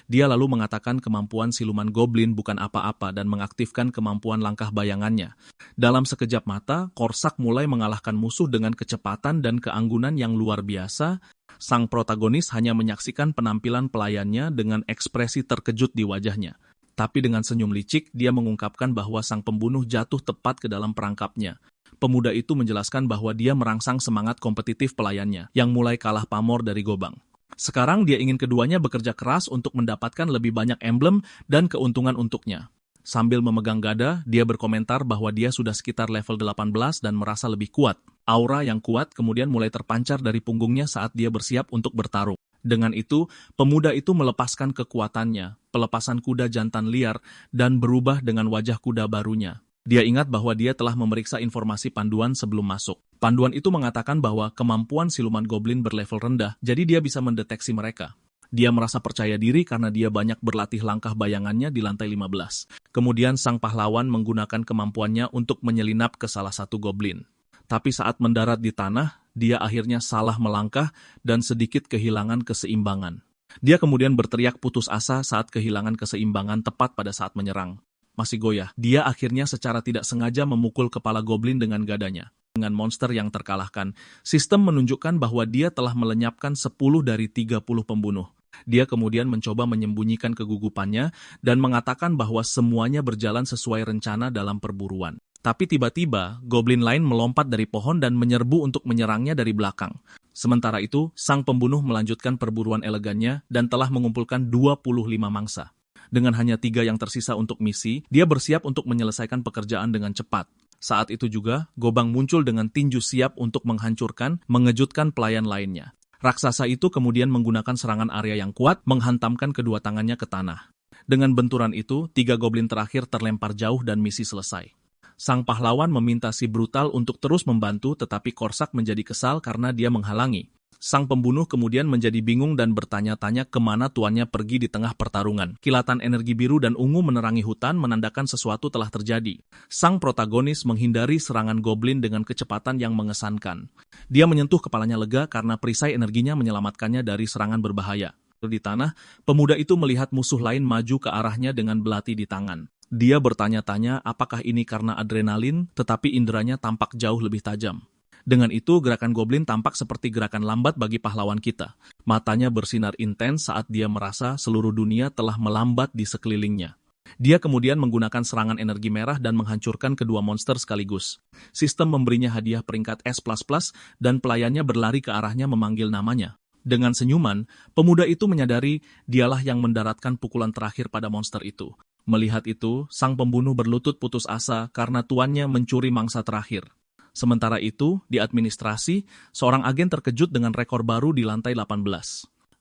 Dia lalu mengatakan kemampuan siluman goblin bukan apa-apa dan mengaktifkan kemampuan langkah bayangannya. Dalam sekejap mata, Korsak mulai mengalahkan musuh dengan kecepatan dan keanggunan yang luar biasa. Sang protagonis hanya menyaksikan penampilan pelayannya dengan ekspresi terkejut di wajahnya. Tapi dengan senyum licik, dia mengungkapkan bahwa sang pembunuh jatuh tepat ke dalam perangkapnya. Pemuda itu menjelaskan bahwa dia merangsang semangat kompetitif pelayannya, yang mulai kalah pamor dari Gobang. Sekarang dia ingin keduanya bekerja keras untuk mendapatkan lebih banyak emblem dan keuntungan untuknya. Sambil memegang gada, dia berkomentar bahwa dia sudah sekitar level 18 dan merasa lebih kuat. Aura yang kuat kemudian mulai terpancar dari punggungnya saat dia bersiap untuk bertarung. Dengan itu, pemuda itu melepaskan kekuatannya, pelepasan kuda jantan liar, dan berubah dengan wajah kuda barunya. Dia ingat bahwa dia telah memeriksa informasi panduan sebelum masuk. Panduan itu mengatakan bahwa kemampuan siluman goblin berlevel rendah, jadi dia bisa mendeteksi mereka. Dia merasa percaya diri karena dia banyak berlatih langkah bayangannya di lantai 15. Kemudian sang pahlawan menggunakan kemampuannya untuk menyelinap ke salah satu goblin. Tapi saat mendarat di tanah, dia akhirnya salah melangkah dan sedikit kehilangan keseimbangan. Dia kemudian berteriak putus asa saat kehilangan keseimbangan tepat pada saat menyerang. Masih goyah, dia akhirnya secara tidak sengaja memukul kepala goblin dengan gadanya. Dengan monster yang terkalahkan, sistem menunjukkan bahwa dia telah melenyapkan 10 dari 30 pembunuh. Dia kemudian mencoba menyembunyikan kegugupannya dan mengatakan bahwa semuanya berjalan sesuai rencana dalam perburuan. Tapi tiba-tiba, goblin lain melompat dari pohon dan menyerbu untuk menyerangnya dari belakang. Sementara itu, sang pembunuh melanjutkan perburuan elegannya dan telah mengumpulkan 25 mangsa. Dengan hanya 3 yang tersisa untuk misi, dia bersiap untuk menyelesaikan pekerjaan dengan cepat. Saat itu juga, Gobang muncul dengan tinju siap untuk mengejutkan pelayan lainnya. Raksasa itu kemudian menggunakan serangan area yang kuat, menghantamkan kedua tangannya ke tanah. Dengan benturan itu, 3 goblin terakhir terlempar jauh dan misi selesai. Sang pahlawan meminta si brutal untuk terus membantu, tetapi Korsak menjadi kesal karena dia menghalangi. Sang pembunuh kemudian menjadi bingung dan bertanya-tanya kemana tuannya pergi di tengah pertarungan. Kilatan energi biru dan ungu menerangi hutan menandakan sesuatu telah terjadi. Sang protagonis menghindari serangan goblin dengan kecepatan yang mengesankan. Dia menyentuh kepalanya lega karena perisai energinya menyelamatkannya dari serangan berbahaya. Di tanah, pemuda itu melihat musuh lain maju ke arahnya dengan belati di tangan. Dia bertanya-tanya apakah ini karena adrenalin, tetapi inderanya tampak jauh lebih tajam. Dengan itu, gerakan goblin tampak seperti gerakan lambat bagi pahlawan kita. Matanya bersinar intens saat dia merasa seluruh dunia telah melambat di sekelilingnya. Dia kemudian menggunakan serangan energi merah dan menghancurkan kedua monster sekaligus. Sistem memberinya hadiah peringkat S++ dan pelayannya berlari ke arahnya memanggil namanya. Dengan senyuman, pemuda itu menyadari dialah yang mendaratkan pukulan terakhir pada monster itu. Melihat itu, sang pembunuh berlutut putus asa karena tuannya mencuri mangsa terakhir. Sementara itu, di administrasi, seorang agen terkejut dengan rekor baru di lantai 18.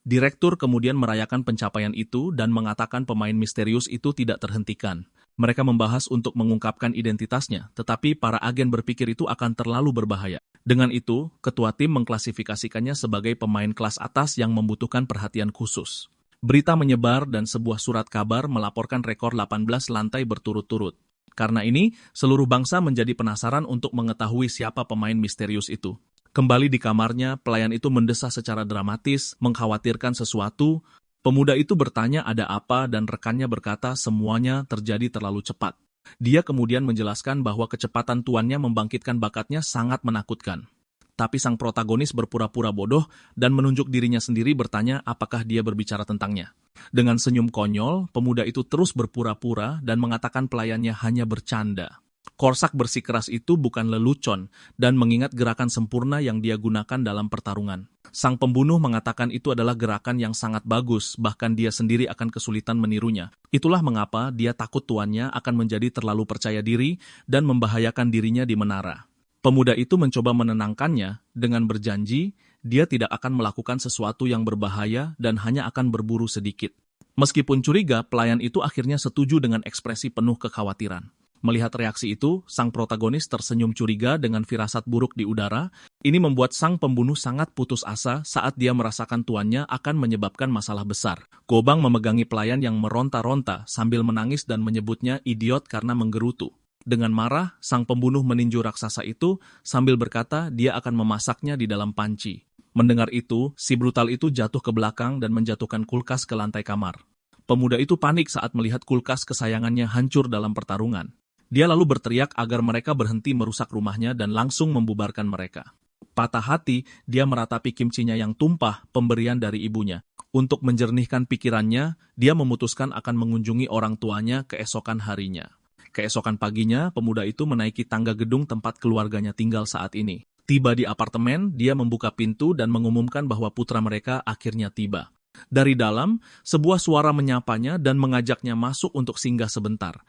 Direktur kemudian merayakan pencapaian itu dan mengatakan pemain misterius itu tidak terhentikan. Mereka membahas untuk mengungkapkan identitasnya, tetapi para agen berpikir itu akan terlalu berbahaya. Dengan itu, ketua tim mengklasifikasikannya sebagai pemain kelas atas yang membutuhkan perhatian khusus. Berita menyebar dan sebuah surat kabar melaporkan rekor 18 lantai berturut-turut. Karena ini, seluruh bangsa menjadi penasaran untuk mengetahui siapa pemain misterius itu. Kembali di kamarnya, pelayan itu mendesah secara dramatis, mengkhawatirkan sesuatu. Pemuda itu bertanya ada apa dan rekannya berkata semuanya terjadi terlalu cepat. Dia kemudian menjelaskan bahwa kecepatan tuannya membangkitkan bakatnya sangat menakutkan. Tapi sang protagonis berpura-pura bodoh dan menunjuk dirinya sendiri bertanya apakah dia berbicara tentangnya. Dengan senyum konyol, pemuda itu terus berpura-pura dan mengatakan pelayannya hanya bercanda. Korsak bersikeras itu bukan lelucon dan mengingat gerakan sempurna yang dia gunakan dalam pertarungan. Sang pembunuh mengatakan itu adalah gerakan yang sangat bagus, bahkan dia sendiri akan kesulitan menirunya. Itulah mengapa dia takut tuannya akan menjadi terlalu percaya diri dan membahayakan dirinya di menara. Pemuda itu mencoba menenangkannya dengan berjanji dia tidak akan melakukan sesuatu yang berbahaya dan hanya akan berburu sedikit. Meskipun curiga, pelayan itu akhirnya setuju dengan ekspresi penuh kekhawatiran. Melihat reaksi itu, sang protagonis tersenyum curiga dengan firasat buruk di udara. Ini membuat sang pembunuh sangat putus asa saat dia merasakan tuannya akan menyebabkan masalah besar. Gobang memegangi pelayan yang meronta-ronta sambil menangis dan menyebutnya idiot karena menggerutu. Dengan marah, sang pembunuh meninju raksasa itu sambil berkata dia akan memasaknya di dalam panci. Mendengar itu, si brutal itu jatuh ke belakang dan menjatuhkan kulkas ke lantai kamar. Pemuda itu panik saat melihat kulkas kesayangannya hancur dalam pertarungan. Dia lalu berteriak agar mereka berhenti merusak rumahnya dan langsung membubarkan mereka. Patah hati, dia meratapi kimchinya yang tumpah, pemberian dari ibunya. Untuk menjernihkan pikirannya, dia memutuskan akan mengunjungi orang tuanya keesokan harinya. Keesokan paginya, pemuda itu menaiki tangga gedung tempat keluarganya tinggal saat ini. Tiba di apartemen, dia membuka pintu dan mengumumkan bahwa putra mereka akhirnya tiba. Dari dalam, sebuah suara menyapanya dan mengajaknya masuk untuk singgah sebentar.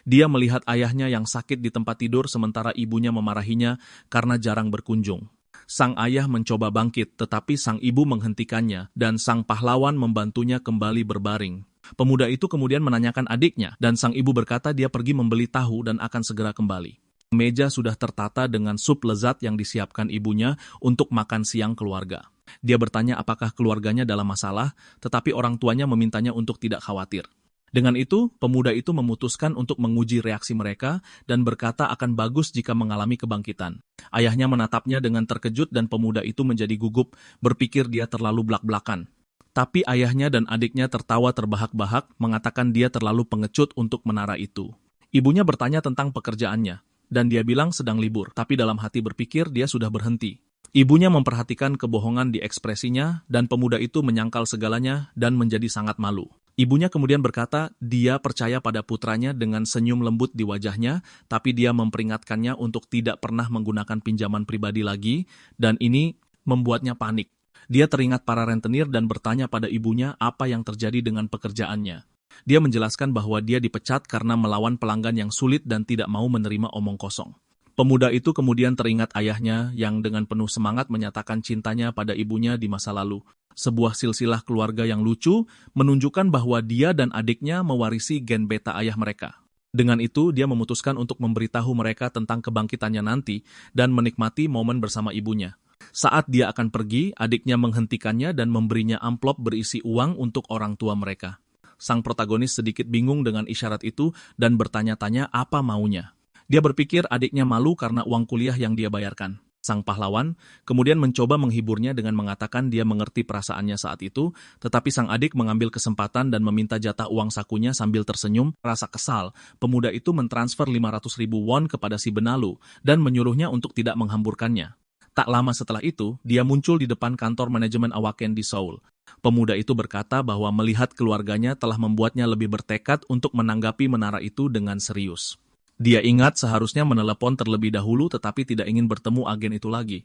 Dia melihat ayahnya yang sakit di tempat tidur sementara ibunya memarahinya karena jarang berkunjung. Sang ayah mencoba bangkit, tetapi sang ibu menghentikannya dan sang pahlawan membantunya kembali berbaring. Pemuda itu kemudian menanyakan adiknya dan sang ibu berkata dia pergi membeli tahu dan akan segera kembali. Meja sudah tertata dengan sup lezat yang disiapkan ibunya untuk makan siang keluarga. Dia bertanya apakah keluarganya dalam masalah, tetapi orang tuanya memintanya untuk tidak khawatir. Dengan itu, pemuda itu memutuskan untuk menguji reaksi mereka dan berkata akan bagus jika mengalami kebangkitan. Ayahnya menatapnya dengan terkejut dan pemuda itu menjadi gugup, berpikir dia terlalu blak-blakan. Tapi ayahnya dan adiknya tertawa terbahak-bahak, mengatakan dia terlalu pengecut untuk menara itu. Ibunya bertanya tentang pekerjaannya, dan dia bilang sedang libur, tapi dalam hati berpikir dia sudah berhenti. Ibunya memperhatikan kebohongan di ekspresinya, dan pemuda itu menyangkal segalanya dan menjadi sangat malu. Ibunya kemudian berkata dia percaya pada putranya dengan senyum lembut di wajahnya, tapi dia memperingatkannya untuk tidak pernah menggunakan pinjaman pribadi lagi, dan ini membuatnya panik. Dia teringat para rentenir dan bertanya pada ibunya apa yang terjadi dengan pekerjaannya. Dia menjelaskan bahwa dia dipecat karena melawan pelanggan yang sulit dan tidak mau menerima omong kosong. Pemuda itu kemudian teringat ayahnya yang dengan penuh semangat menyatakan cintanya pada ibunya di masa lalu. Sebuah silsilah keluarga yang lucu menunjukkan bahwa dia dan adiknya mewarisi gen beta ayah mereka. Dengan itu, dia memutuskan untuk memberitahu mereka tentang kebangkitannya nanti dan menikmati momen bersama ibunya. Saat dia akan pergi, adiknya menghentikannya dan memberinya amplop berisi uang untuk orang tua mereka. Sang protagonis sedikit bingung dengan isyarat itu dan bertanya-tanya apa maunya. Dia berpikir adiknya malu karena uang kuliah yang dia bayarkan. Sang pahlawan kemudian mencoba menghiburnya dengan mengatakan dia mengerti perasaannya saat itu, tetapi sang adik mengambil kesempatan dan meminta jatah uang sakunya sambil tersenyum. Rasa kesal, pemuda itu mentransfer 500.000 won kepada si benalu dan menyuruhnya untuk tidak menghamburkannya. Tak lama setelah itu, dia muncul di depan kantor manajemen Awaken di Seoul. Pemuda itu berkata bahwa melihat keluarganya telah membuatnya lebih bertekad untuk menanggapi menara itu dengan serius. Dia ingat seharusnya menelepon terlebih dahulu tetapi tidak ingin bertemu agen itu lagi.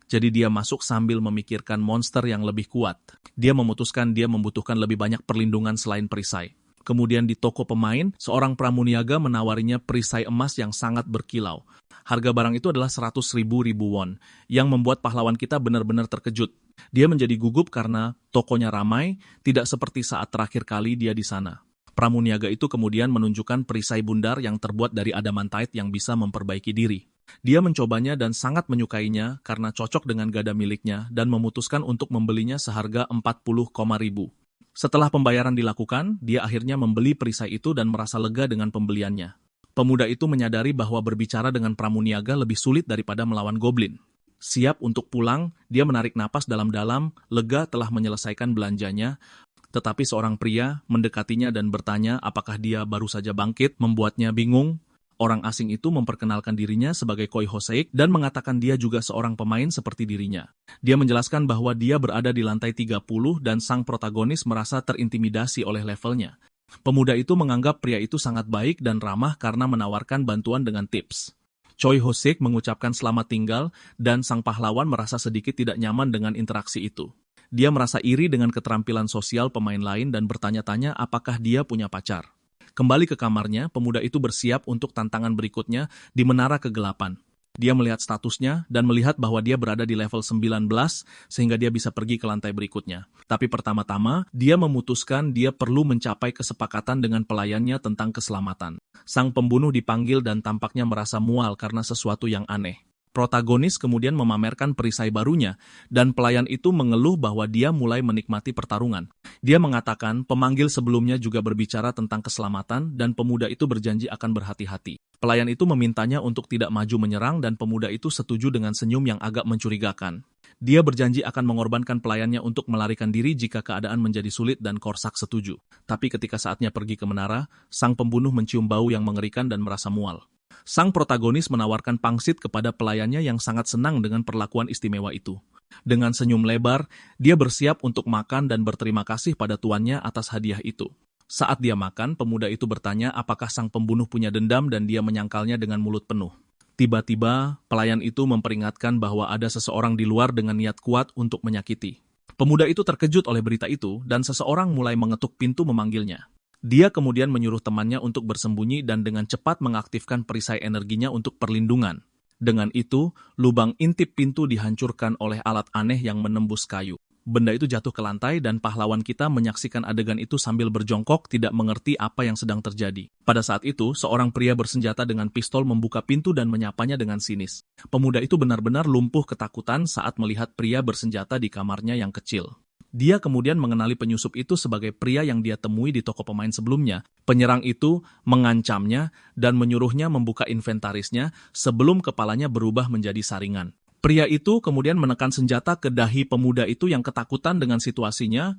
Jadi dia masuk sambil memikirkan monster yang lebih kuat. Dia memutuskan dia membutuhkan lebih banyak perlindungan selain perisai. Kemudian di toko pemain, seorang pramuniaga menawarinya perisai emas yang sangat berkilau. Harga barang itu adalah 100.000 won, yang membuat pahlawan kita benar-benar terkejut. Dia menjadi gugup karena tokonya ramai, tidak seperti saat terakhir kali dia di sana. Pramuniaga itu kemudian menunjukkan perisai bundar yang terbuat dari adamantite yang bisa memperbaiki diri. Dia mencobanya dan sangat menyukainya karena cocok dengan gada miliknya dan memutuskan untuk membelinya seharga 40,000. Setelah pembayaran dilakukan, dia akhirnya membeli perisai itu dan merasa lega dengan pembeliannya. Pemuda itu menyadari bahwa berbicara dengan pramuniaga lebih sulit daripada melawan goblin. Siap untuk pulang, dia menarik napas dalam-dalam, lega telah menyelesaikan belanjanya. Tetapi seorang pria mendekatinya dan bertanya apakah dia baru saja bangkit, membuatnya bingung. Orang asing itu memperkenalkan dirinya sebagai Choi Ho-seik dan mengatakan dia juga seorang pemain seperti dirinya. Dia menjelaskan bahwa dia berada di lantai 30 dan sang protagonis merasa terintimidasi oleh levelnya. Pemuda itu menganggap pria itu sangat baik dan ramah karena menawarkan bantuan dengan tips. Choi Ho-seik mengucapkan selamat tinggal dan sang pahlawan merasa sedikit tidak nyaman dengan interaksi itu. Dia merasa iri dengan keterampilan sosial pemain lain dan bertanya-tanya apakah dia punya pacar. Kembali ke kamarnya, pemuda itu bersiap untuk tantangan berikutnya di menara kegelapan. Dia melihat statusnya dan melihat bahwa dia berada di level 19 sehingga dia bisa pergi ke lantai berikutnya. Tapi pertama-tama, dia memutuskan dia perlu mencapai kesepakatan dengan pelayannya tentang keselamatan. Sang pembunuh dipanggil dan tampaknya merasa mual karena sesuatu yang aneh. Protagonis kemudian memamerkan perisai barunya, dan pelayan itu mengeluh bahwa dia mulai menikmati pertarungan. Dia mengatakan pemanggil sebelumnya juga berbicara tentang keselamatan dan pemuda itu berjanji akan berhati-hati. Pelayan itu memintanya untuk tidak maju menyerang dan pemuda itu setuju dengan senyum yang agak mencurigakan. Dia berjanji akan mengorbankan pelayannya untuk melarikan diri jika keadaan menjadi sulit dan Korsak setuju. Tapi ketika saatnya pergi ke menara, sang pembunuh mencium bau yang mengerikan dan merasa mual. Sang protagonis menawarkan pangsit kepada pelayannya yang sangat senang dengan perlakuan istimewa itu. Dengan senyum lebar, dia bersiap untuk makan dan berterima kasih pada tuannya atas hadiah itu. Saat dia makan, pemuda itu bertanya apakah sang pembunuh punya dendam dan dia menyangkalnya dengan mulut penuh. Tiba-tiba, pelayan itu memperingatkan bahwa ada seseorang di luar dengan niat kuat untuk menyakiti. Pemuda itu terkejut oleh berita itu dan seseorang mulai mengetuk pintu memanggilnya. Dia kemudian menyuruh temannya untuk bersembunyi dan dengan cepat mengaktifkan perisai energinya untuk perlindungan. Dengan itu, lubang intip pintu dihancurkan oleh alat aneh yang menembus kayu. Benda itu jatuh ke lantai dan pahlawan kita menyaksikan adegan itu sambil berjongkok tidak mengerti apa yang sedang terjadi. Pada saat itu, seorang pria bersenjata dengan pistol membuka pintu dan menyapanya dengan sinis. Pemuda itu benar-benar lumpuh ketakutan saat melihat pria bersenjata di kamarnya yang kecil. Dia kemudian mengenali penyusup itu sebagai pria yang dia temui di toko pemain sebelumnya. Penyerang itu mengancamnya dan menyuruhnya membuka inventarisnya sebelum kepalanya berubah menjadi saringan. Pria itu kemudian menekan senjata ke dahi pemuda itu yang ketakutan dengan situasinya,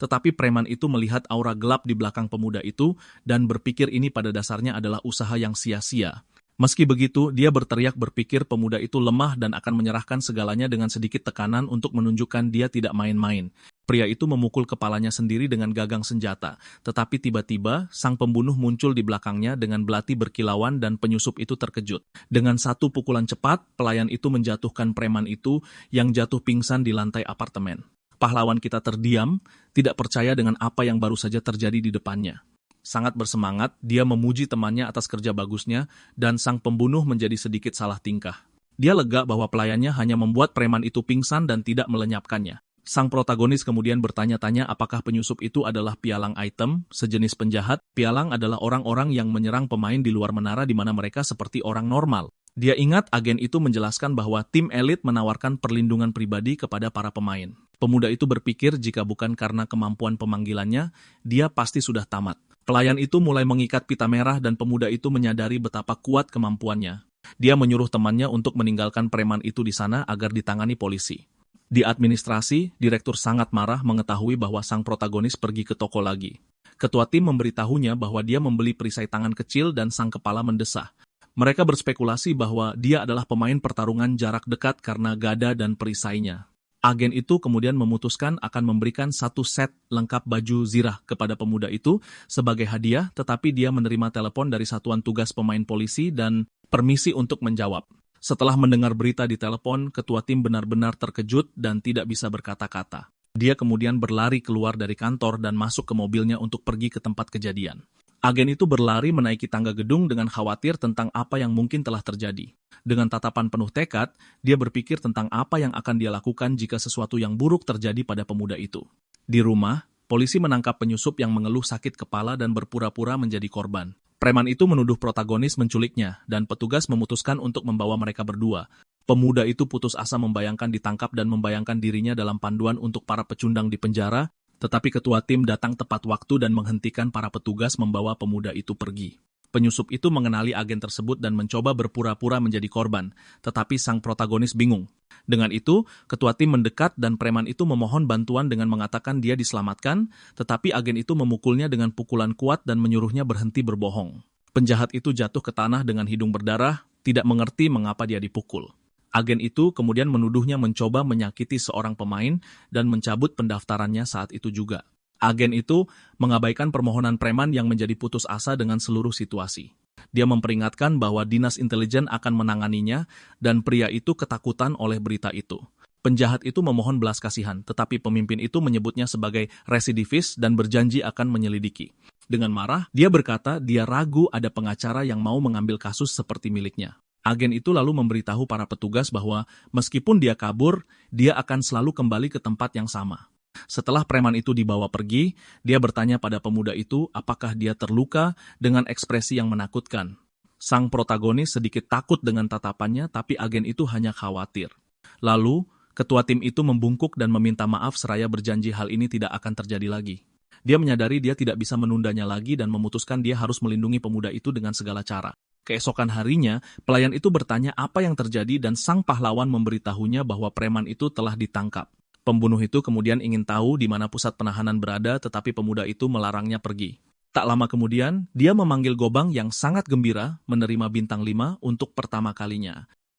tetapi preman itu melihat aura gelap di belakang pemuda itu dan berpikir ini pada dasarnya adalah usaha yang sia-sia. Meski begitu, dia berteriak berpikir pemuda itu lemah dan akan menyerahkan segalanya dengan sedikit tekanan untuk menunjukkan dia tidak main-main. Pria itu memukul kepalanya sendiri dengan gagang senjata, tetapi tiba-tiba sang pembunuh muncul di belakangnya dengan belati berkilauan dan penyusup itu terkejut. Dengan satu pukulan cepat, pelayan itu menjatuhkan preman itu yang jatuh pingsan di lantai apartemen. Pahlawan kita terdiam, tidak percaya dengan apa yang baru saja terjadi di depannya. Sangat bersemangat, dia memuji temannya atas kerja bagusnya, dan sang pembunuh menjadi sedikit salah tingkah. Dia lega bahwa pelayannya hanya membuat preman itu pingsan dan tidak melenyapkannya. Sang protagonis kemudian bertanya-tanya apakah penyusup itu adalah pialang item, sejenis penjahat. Pialang adalah orang-orang yang menyerang pemain di luar menara di mana mereka seperti orang normal. Dia ingat agen itu menjelaskan bahwa tim elit menawarkan perlindungan pribadi kepada para pemain. Pemuda itu berpikir jika bukan karena kemampuan pemanggilannya, dia pasti sudah tamat. Pelayan itu mulai mengikat pita merah dan pemuda itu menyadari betapa kuat kemampuannya. Dia menyuruh temannya untuk meninggalkan preman itu di sana agar ditangani polisi. Di administrasi, direktur sangat marah mengetahui bahwa sang protagonis pergi ke toko lagi. Ketua tim memberitahunya bahwa dia membeli perisai tangan kecil dan sang kepala mendesah. Mereka berspekulasi bahwa dia adalah pemain pertarungan jarak dekat karena gada dan perisainya. Agen itu kemudian memutuskan akan memberikan satu set lengkap baju zirah kepada pemuda itu sebagai hadiah, tetapi dia menerima telepon dari satuan tugas pemain polisi dan permisi untuk menjawab. Setelah mendengar berita di telepon, ketua tim benar-benar terkejut dan tidak bisa berkata-kata. Dia kemudian berlari keluar dari kantor dan masuk ke mobilnya untuk pergi ke tempat kejadian. Agen itu berlari menaiki tangga gedung dengan khawatir tentang apa yang mungkin telah terjadi. Dengan tatapan penuh tekad, dia berpikir tentang apa yang akan dia lakukan jika sesuatu yang buruk terjadi pada pemuda itu. Di rumah, polisi menangkap penyusup yang mengeluh sakit kepala dan berpura-pura menjadi korban. Preman itu menuduh protagonis menculiknya, dan petugas memutuskan untuk membawa mereka berdua. Pemuda itu putus asa membayangkan ditangkap dan membayangkan dirinya dalam panduan untuk para pecundang di penjara, tetapi ketua tim datang tepat waktu dan menghentikan para petugas membawa pemuda itu pergi. Penyusup itu mengenali agen tersebut dan mencoba berpura-pura menjadi korban, tetapi sang protagonis bingung. Dengan itu, ketua tim mendekat dan preman itu memohon bantuan dengan mengatakan dia diselamatkan, tetapi agen itu memukulnya dengan pukulan kuat dan menyuruhnya berhenti berbohong. Penjahat itu jatuh ke tanah dengan hidung berdarah, tidak mengerti mengapa dia dipukul. Agen itu kemudian menuduhnya mencoba menyakiti seorang pemain dan mencabut pendaftarannya saat itu juga. Agen itu mengabaikan permohonan preman yang menjadi putus asa dengan seluruh situasi. Dia memperingatkan bahwa dinas intelijen akan menanganinya dan pria itu ketakutan oleh berita itu. Penjahat itu memohon belas kasihan, tetapi pemimpin itu menyebutnya sebagai residivis dan berjanji akan menyelidiki. Dengan marah, dia berkata dia ragu ada pengacara yang mau mengambil kasus seperti miliknya. Agen itu lalu memberitahu para petugas bahwa meskipun dia kabur, dia akan selalu kembali ke tempat yang sama. Setelah preman itu dibawa pergi, dia bertanya pada pemuda itu apakah dia terluka dengan ekspresi yang menakutkan. Sang protagonis sedikit takut dengan tatapannya, tapi agen itu hanya khawatir. Lalu, ketua tim itu membungkuk dan meminta maaf seraya berjanji hal ini tidak akan terjadi lagi. Dia menyadari dia tidak bisa menundanya lagi dan memutuskan dia harus melindungi pemuda itu dengan segala cara. Keesokan harinya, pelayan itu bertanya apa yang terjadi dan sang pahlawan memberitahunya bahwa preman itu telah ditangkap. Pembunuh itu kemudian ingin tahu di mana pusat penahanan berada, tetapi pemuda itu melarangnya pergi. Tak lama kemudian, dia memanggil Gobang yang sangat gembira menerima bintang 5 untuk pertama kalinya.